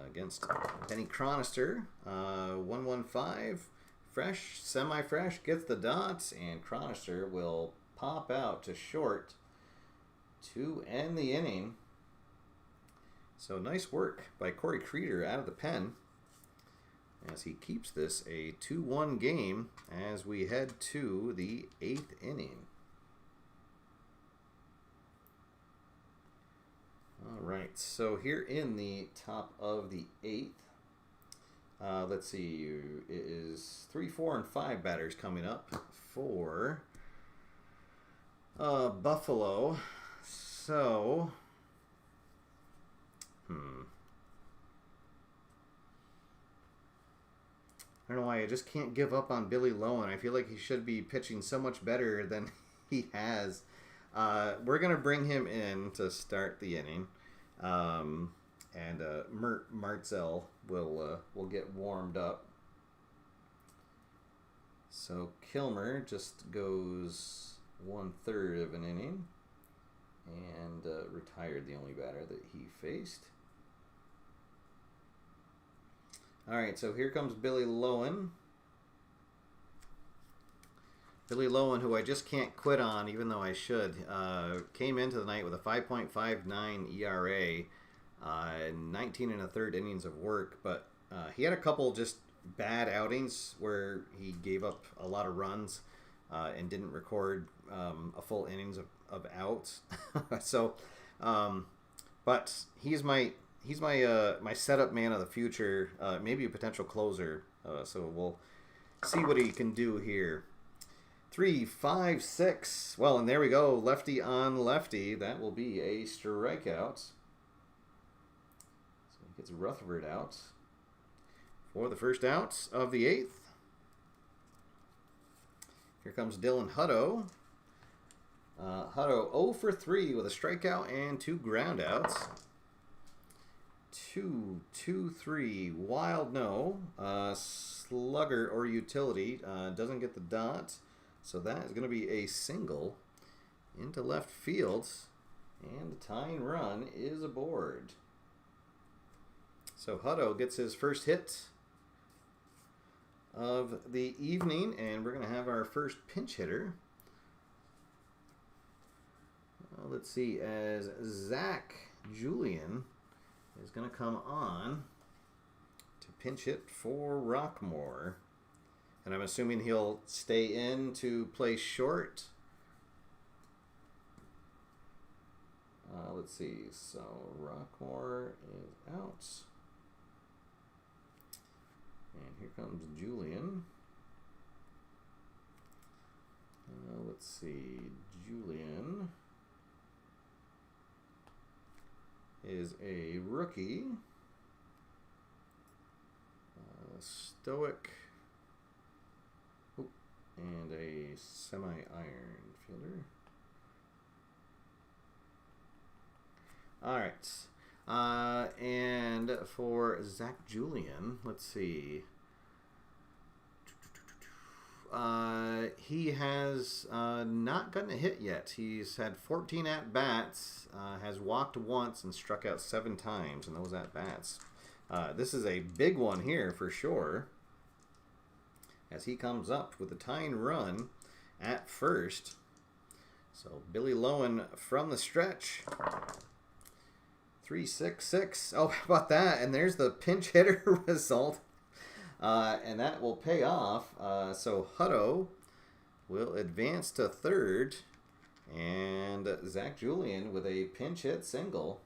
against Benny Cronister. 1-1-5, fresh, semi-fresh, gets the dots, and Cronister will pop out to short to end the inning. So nice work by Corey Creeder out of the pen as he keeps this a 2-1 game as we head to the 8th inning. All right, so here in the top of the 8th, let's see, it is 3, 4, and 5 batters coming up for Buffalo. So, I don't know why I just can't give up on Billy Lowen. I feel like he should be pitching so much better than he has. We're going to bring him in to start the inning. And Martzel will get warmed up. So Kilmer just goes 1/3 of an inning and retired the only batter that he faced. All right, so here comes Billy Lowen. Billy Lowen, who I just can't quit on, even though I should, came into the night with a 5.59 ERA, 19 1/3 innings of work, but he had a couple just bad outings where he gave up a lot of runs and didn't record a full innings of outs. So, but he's my setup man of the future, maybe a potential closer. So we'll see what he can do here. 3, 5, 6. Well, and there we go. Lefty on lefty. That will be a strikeout. So he gets Rutherford out for the first out of the 8th. Here comes Dylan Hutto. Hutto 0 for 3 with a strikeout and 2 groundouts. 2, 2, 3. Wild no. Slugger or utility. Doesn't get the dot. So that is going to be a single into left field. And the tying run is aboard. So Hutto gets his first hit of the evening. And we're going to have our first pinch hitter. Let's see, as Zach Julian is going to come on to pinch hit for Rockmore. And I'm assuming he'll stay in to play short. Let's see. So Rockmore is out. And here comes Julian. Let's see. Julian is a rookie. Stoic. And a semi-iron fielder. All right. And for Zach Julian, let's see. He has not gotten a hit yet. He's had 14 at-bats, has walked once, and struck out 7 times in those at-bats. This is a big one here for sure, as he comes up with a tying run at first. So Billy Lowen from the stretch. 3-6-6. Oh, how about that? And there's the pinch hitter result. And that will pay off. So Hutto will advance to third. And Zach Julian with a pinch hit single.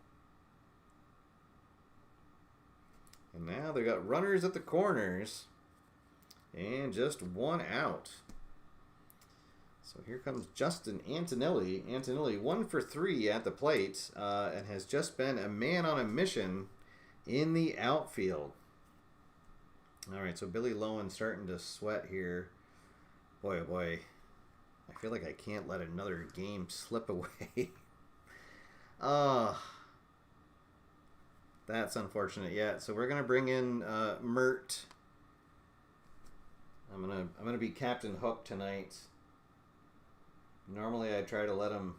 And now they've got runners at the corners. And just 1 out. So here comes Justin Antonelli. Antonelli 1 for 3 at the plate and has just been a man on a mission in the outfield. All right, so Billy Lowen starting to sweat here. Boy, oh boy. I feel like I can't let another game slip away. That's unfortunate. Yeah, so we're gonna bring in Mert. I'm gonna be Captain Hook tonight. Normally I try to let him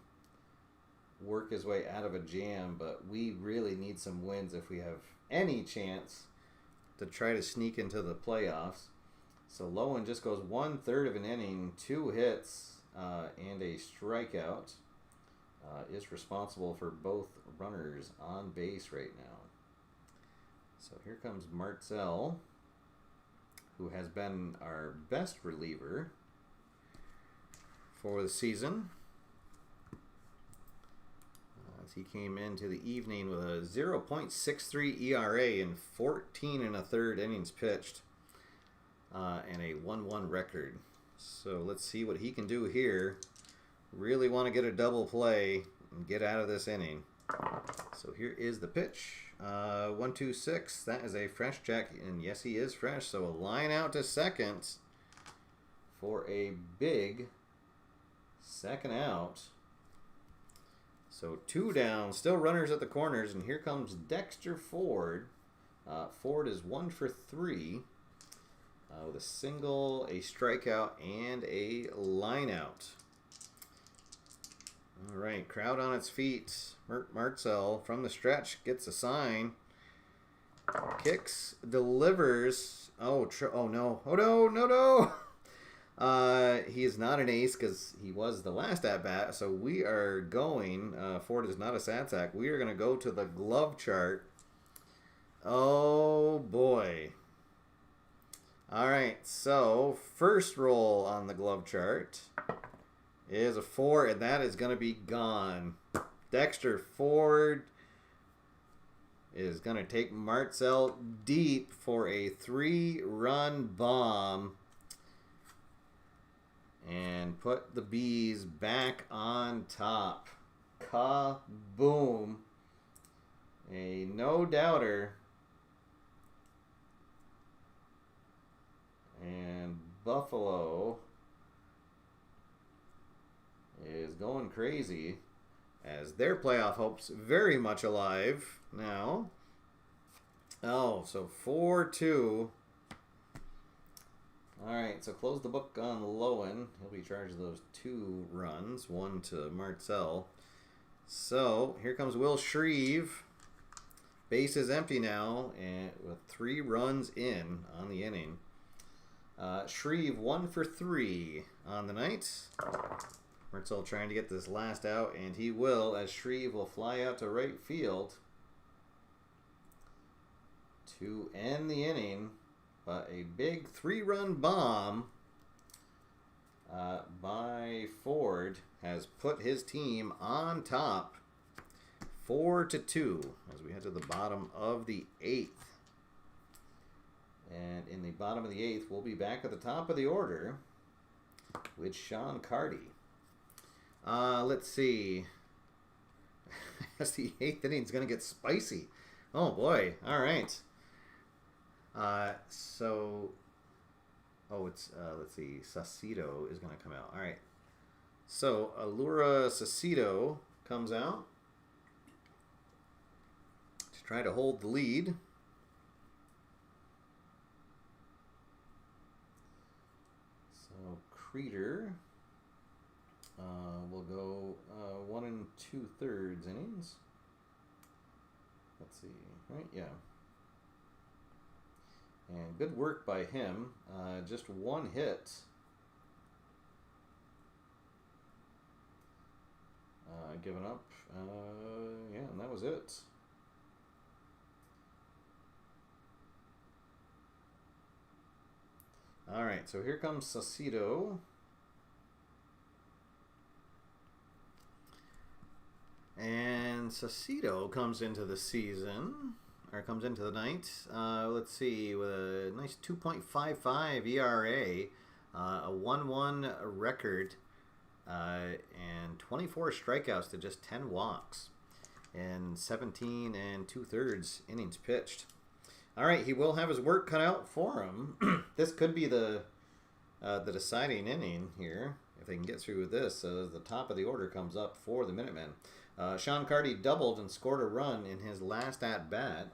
work his way out of a jam, but we really need some wins if we have any chance to try to sneak into the playoffs. So Lowen just goes 1/3 of an inning, 2 hits, and a strikeout. Is responsible for both runners on base right now. So here comes Martzell, who has been our best reliever for the season, as he came into the evening with a 0.63 ERA in 14 1/3 innings pitched, and a 1-1 record. So let's see what he can do here. Really want to get a double play and get out of this inning. So here is the pitch. 1-2-6. That is a fresh check, and yes, he is fresh. So a line out to second for a big second out. So 2 down, still runners at the corners, and here comes Dexter Ford. Ford is 1 for 3 with a single, a strikeout, and a line out. All right, crowd on its feet. Martzell from the stretch gets a sign. Kicks, delivers. Oh no. Oh no. He is not an ace because he was the last at-bat. So we are going, Ford is not a sad sack. We are going to go to the glove chart. Oh, boy. All right, so first roll on the glove chart is a 4, and that is going to be gone. Dexter Ford is going to take Martzell deep for a 3-run bomb and put the Bees back on top. Kaboom. A no-doubter. And Buffalo is going crazy as their playoff hopes very much alive now. Oh, so 4-2. All right, so close the book on Lowen. He'll be charged those 2 runs, 1 to Martzell. So here comes Will Shreve. Base is empty now, and with 3 runs in on the inning. Shreve 1 for 3 on the night. Martzell trying to get this last out, and he will, as Shreve will fly out to right field to end the inning. But a big 3-run bomb by Ford has put his team on top, 4-2, as we head to the bottom of the 8th. And in the bottom of the 8th, we'll be back at the top of the order with Sean Carty. Let's see. As the 8th inning is going to get spicy. Oh boy! All right. Let's see, Saucedo is going to come out. All right. So, Allura Saucedo comes out. try to hold the lead. So Creeder will go 1 2/3 innings. Let's see, right? Yeah. And good work by him. Just 1 hit. Given up. Yeah, and that was it. All right, so here comes Saucedo. And Saucedo comes into the season, or comes into the night, let's see, with a nice 2.55 ERA, a 1-1 record, and 24 strikeouts to just 10 walks, and 17 2/3 innings pitched. All right, he will have his work cut out for him. This could be the deciding inning here, if they can get through with this. So the top of the order comes up for the Minutemen. Sean Carty doubled and scored a run in his last at-bat,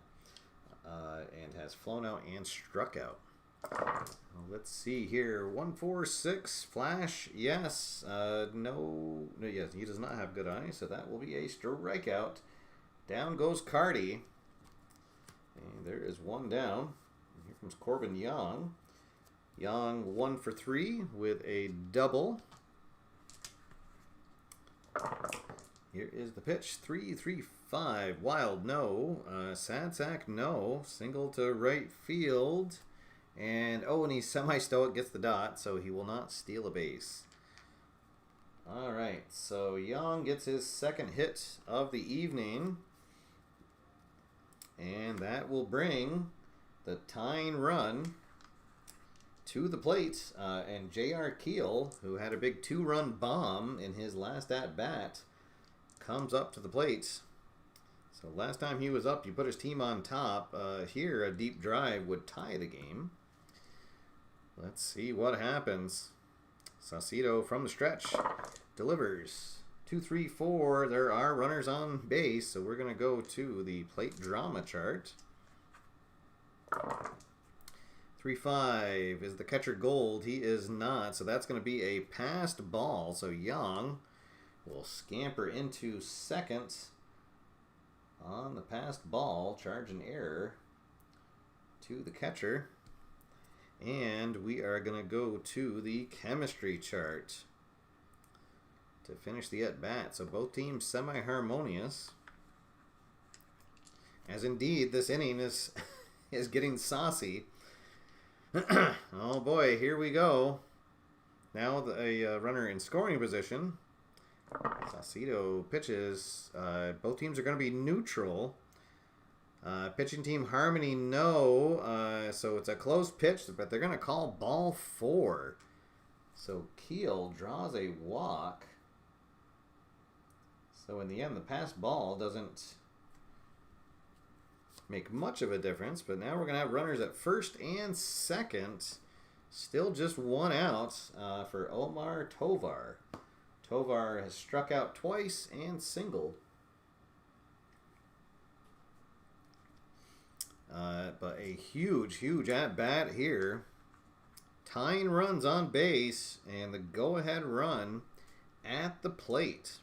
and has flown out and struck out. Let's see here. 1-4-6 flash. Yes. No. Yes, he does not have good eyes, so that will be a strikeout. Down goes Carty. And there is one down. Here comes Corbin Young. Young 1 for 3 with a double. Here is the pitch. 3-3-5. Wild, no. Sad sack, no. Single to right field. And he's semi-stoic, gets the dot, so he will not steal a base. All right, so Young gets his second hit of the evening. And that will bring the tying run to the plate. And J.R. Keel, who had a big 2-run bomb in his last at-bat, comes up to the plate. So last time he was up, he put his team on top. Here, a deep drive would tie the game. Let's see what happens. Saucedo from the stretch delivers. 2-3-4. There are runners on base, so we're going to go to the plate drama chart. 3-5. Is the catcher Gold? He is not, so that's going to be a passed ball. So Young will scamper into second on the passed ball, charge an error to the catcher. And we are going to go to the chemistry chart to finish the at-bat. So both teams semi-harmonious. As indeed, this inning is getting saucy. Oh boy, here we go. Now a runner in scoring position. Saucedo pitches. Both teams are going to be neutral. Pitching team harmony, no. So it's a close pitch, but they're going to call ball 4. So Keel draws a walk. So in the end, the passed ball doesn't make much of a difference. But now we're going to have runners at first and second. Still just 1 out for Omar Tovar. Tovar has struck out twice and singled. But a huge at-bat here. Tying runs on base and the go-ahead run at the plate.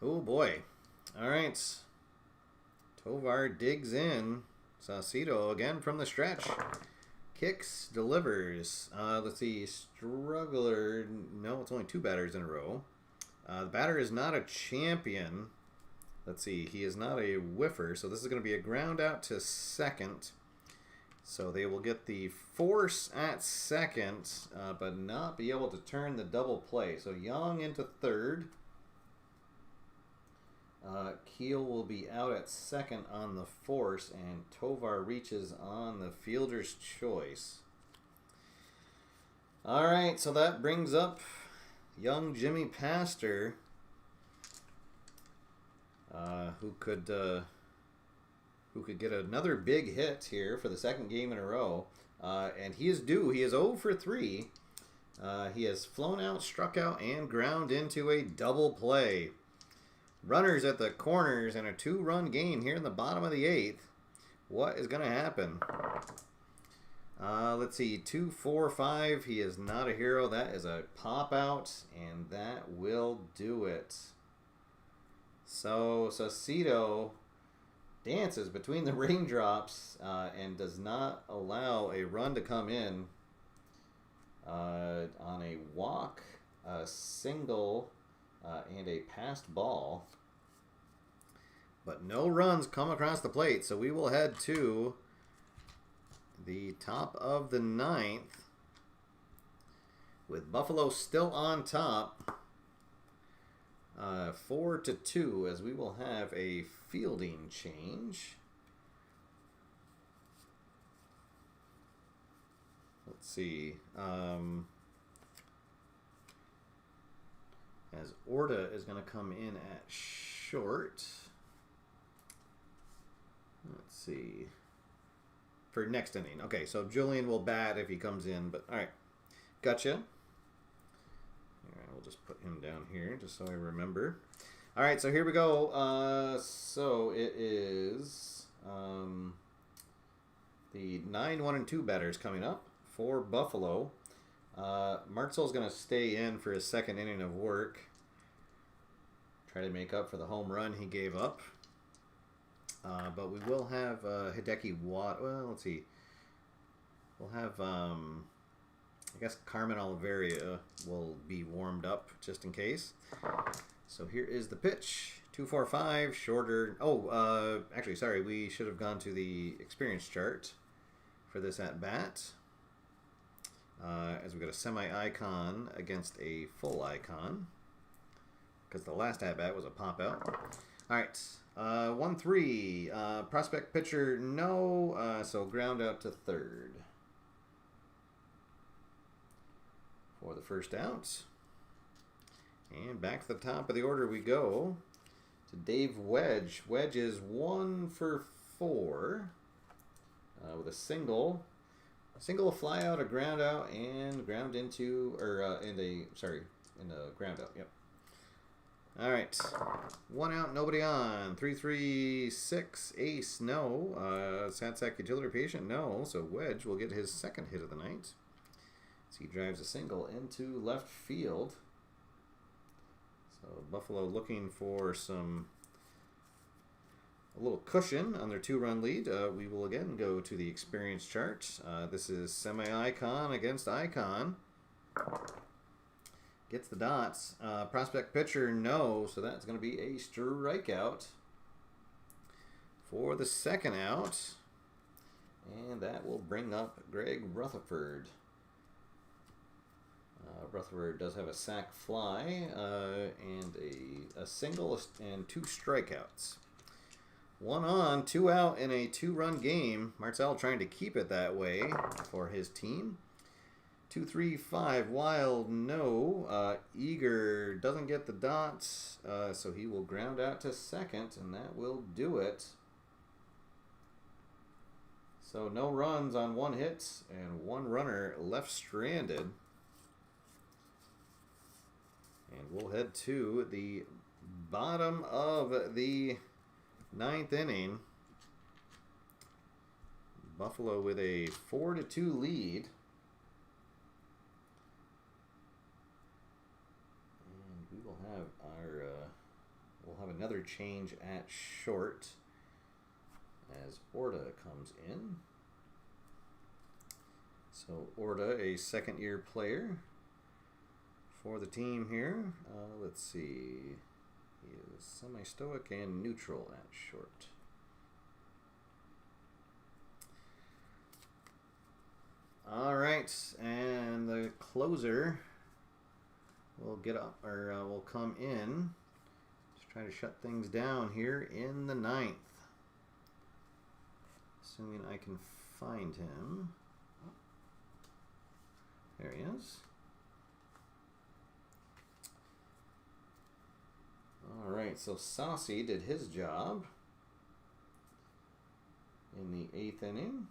Oh boy. All right. Tovar digs in. Saucedo again from the stretch. Kicks, delivers. Let's see. Struggler. No, it's only 2 batters in a row. The batter is not a champion. Let's see. He is not a whiffer. So this is going to be a ground out to second. So they will get the force at second, but not be able to turn the double play. So Young into third. Keel will be out at second on the force, and Tovar reaches on the fielder's choice. All right, so that brings up young Jimmy Pastor, who could get another big hit here for the second game in a row. And he is due. He is 0 for 3. He has flown out, struck out, and ground into a double play. Runners at the corners and a 2-run game here in the bottom of the 8th. What is going to happen? Let's see. 2, 4, 5. He is not a hero. That is a pop out, and that will do it. So Saucedo dances between the raindrops and does not allow a run to come in on a walk, a single, and a passed ball. But no runs come across the plate, so we will head to the top of the 9th with Buffalo still on top, 4-2, as we will have a fielding change. Let's see. As Orta is going to come in at short. Let's see. For next inning. Okay, so Julian will bat if he comes in, but all right. Gotcha. All right, we'll just put him down here just so I remember. All right, so here we go. So it is the 9, 1, and 2 batters coming up for Buffalo. Martzel's going to stay in for his second inning of work. Try to make up for the home run he gave up. But we will have Hideki Watt. Well, let's see. We'll have, I guess, Carmen Oliveria will be warmed up just in case. So here is the pitch. 2-4-5, shorter. Oh, actually, sorry. We should have gone to the experience chart for this at-bat. As we got a semi-icon against a full icon. Because the last at-bat was a pop-out. All right. 1-3. Prospect pitcher, no. So ground out to third. For the first out. And back to the top of the order we go to Dave Wedge. Wedge is 1 for 4 with a single. A fly out, a ground out, and ground into, or in a ground out, yep. All right, 1 out, nobody on. 3-3-6, ace, no. Satsack utility patient, no. So Wedge will get his second hit of the night. So he drives a single into left field. So Buffalo looking for a little cushion on their 2-run lead. We will again go to the experience chart. This is semi-icon against icon. Gets the dots. Prospect pitcher, no. So that's going to be a strikeout for the second out. And that will bring up Greg Rutherford. Rutherford does have a sac fly and a single and 2 strikeouts. 1 on, 2 out in a 2-run game. Marcel trying to keep it that way for his team. 2-3-5, Wild, no. Eager doesn't get the dots, so he will ground out to second, and that will do it. So no runs on 1 hit, and 1 runner left stranded. And we'll head to the bottom of the 9th inning. Buffalo with a 4-2 lead. And we will have we'll have another change at short as Orta comes in. So Orta, a second-year player for the team here. Let's see. He is semi-stoic and neutral at short. All right, and the closer will get up, or will come in. Just try to shut things down here in the 9th. Assuming I can find him. There he is. All right, so Saucy did his job in the 8th inning.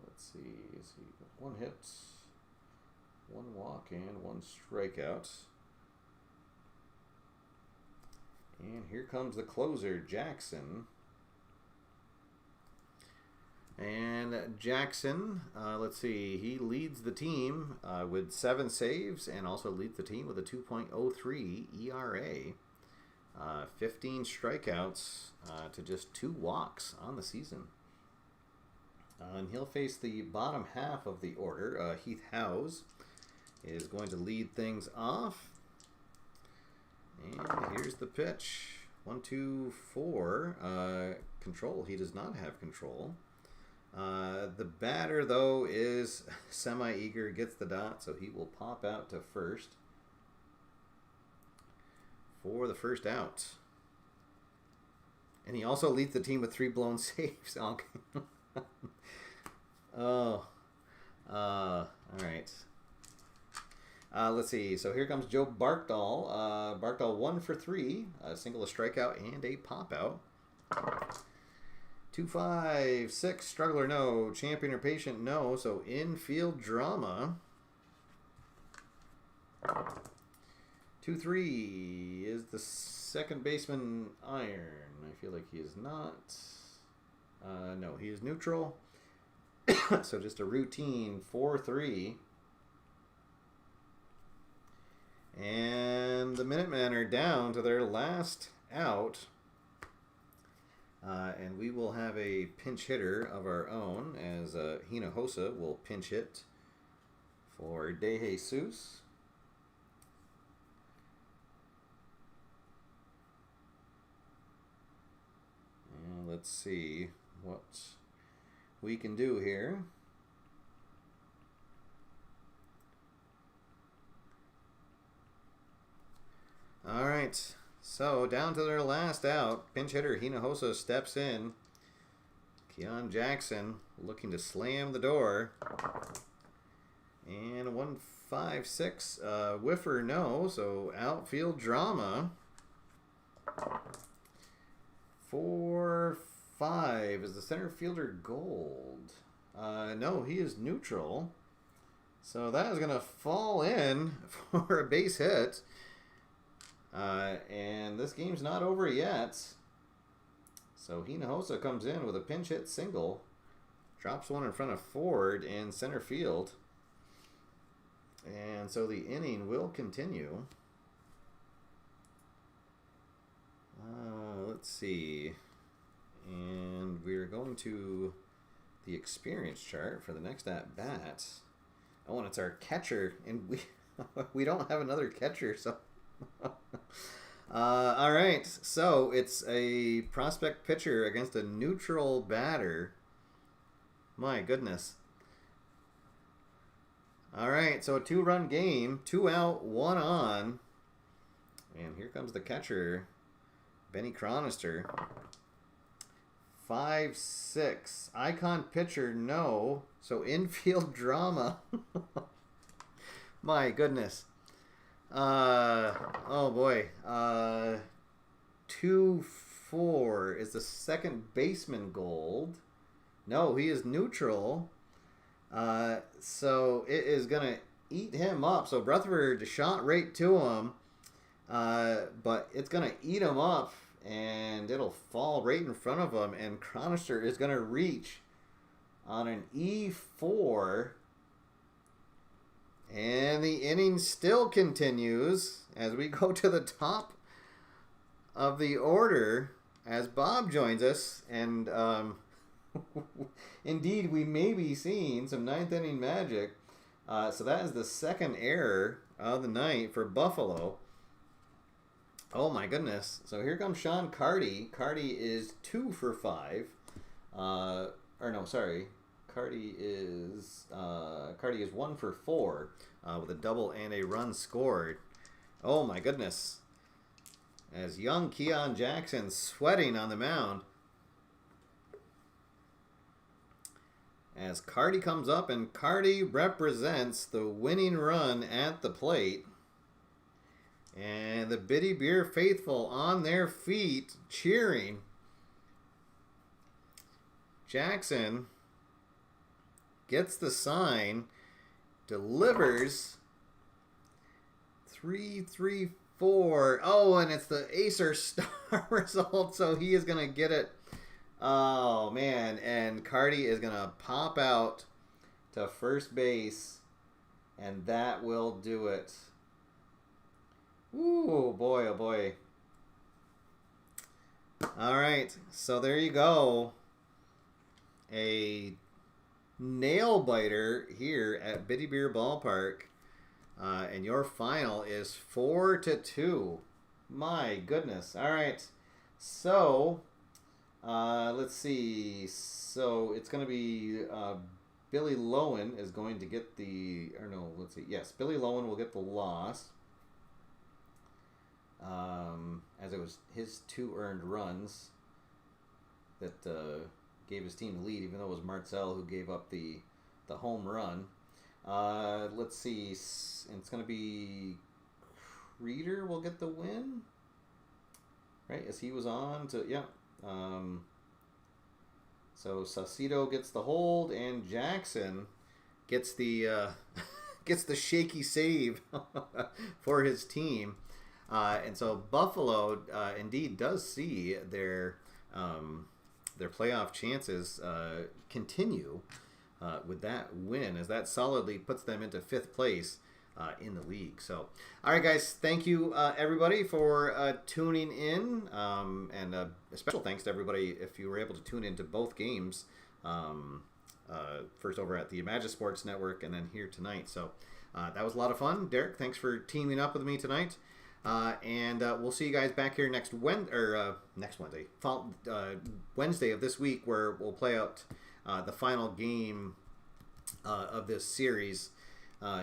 Let's see. So 1 hit, 1 walk, and 1 strikeout. And here comes the closer, Jackson. And Jackson, let's see, he leads the team with 7 saves and also leads the team with a 2.03 ERA. 15 strikeouts to just 2 walks on the season. And he'll face the bottom half of the order. Heath Howes is going to lead things off. And here's the pitch. 1, 2, 4. Control. He does not have control. The batter, though, is semi-eager, gets the dot, so he will pop out to first for the first out. And he also leads the team with 3 blown saves. All right. Let's see. So here comes Joe Barkdahl. Barkdahl 1 for 3, a single, a strikeout, and a pop out. 2, 5, 6, struggler, no. Champion or patient, no. So infield drama. 2, 3 is the second baseman iron. I feel like he is not. No, he is neutral. So just a routine 4-3. And the Minutemen are down to their last out. And we will have a pinch hitter of our own as Hinojosa will pinch hit for De Jesus. And let's see what we can do here. All right. So, down to their last out, pinch hitter Hinojosa steps in. Keon Jackson looking to slam the door. And 1, 5, 6, whiffer, no, so outfield drama. 4, 5, is the center fielder Gold? No, he is neutral. So that is going to fall in for a base hit. And this game's not over yet. So Hinojosa comes in with a pinch hit single. Drops one in front of Ford in center field. And so the inning will continue. Let's see. And we're going to the experience chart for the next at-bat. Oh, and it's our catcher. And we don't have another catcher, so... all right, so it's a prospect pitcher against a neutral batter. My goodness. All right, so a 2-run game, 2 out, 1 on. And here comes the catcher, Benny Cronister. 5, 6. Icon pitcher, no. So infield drama. My goodness. Oh boy. 2, 4 is the second baseman Gold. No, he is neutral. So it is gonna eat him up. So Rutherford shot right to him, but it's gonna eat him up, and it'll fall right in front of him. And Cronister is gonna reach on an E4. And the inning still continues as we go to the top of the order as Bob joins us. And indeed, we may be seeing some 9th inning magic. So that is the second error of the night for Buffalo. Oh my goodness. So here comes Sean Carty. Carty is 2 for 5. Carty is 1 for 4 with a double and a run scored. Oh my goodness. As young Keon Jackson sweating on the mound. As Carty comes up, and Carty represents the winning run at the plate. And the Bitty Beer faithful on their feet cheering. Jackson gets the sign, delivers 3-3 4. Oh, and it's the Acer star result, so he is going to get it. Oh, man. And Cardi is going to pop out to first base, and that will do it. Ooh, boy, oh boy. All right, so there you go. A nail biter here at Bitty Beer Ballpark. And your final is 4-2. My goodness. All right. So, let's see. So, it's going to be Billy Lowen is going to get the... Or no, let's see. Yes, Billy Lowen will get the loss. As it was his 2 earned runs that gave his team the lead, even though it was Marcel who gave up the home run. Let's see. It's going to be Creeder will get the win, right? As he was on to so Saucedo gets the hold, and Jackson gets the gets the shaky save for his team. And so Buffalo indeed does see their playoff chances continue with that win, as that solidly puts them into 5th place in the league. So, all right, guys, thank you everybody for tuning in, and a special thanks to everybody if you were able to tune into both games. First over at the ImagiSports Network, and then here tonight. So that was a lot of fun. Derek, thanks for teaming up with me tonight. And we'll see you guys back here next Wednesday, Wednesday of this week, where we'll play out the final game of this series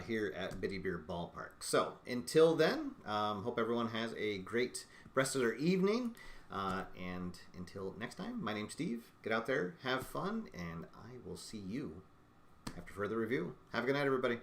here at Bitty Beer Ballpark. So until then, hope everyone has a great rest of their evening. And until next time, my name's Steve. Get out there, have fun, and I will see you after further review. Have a good night, everybody.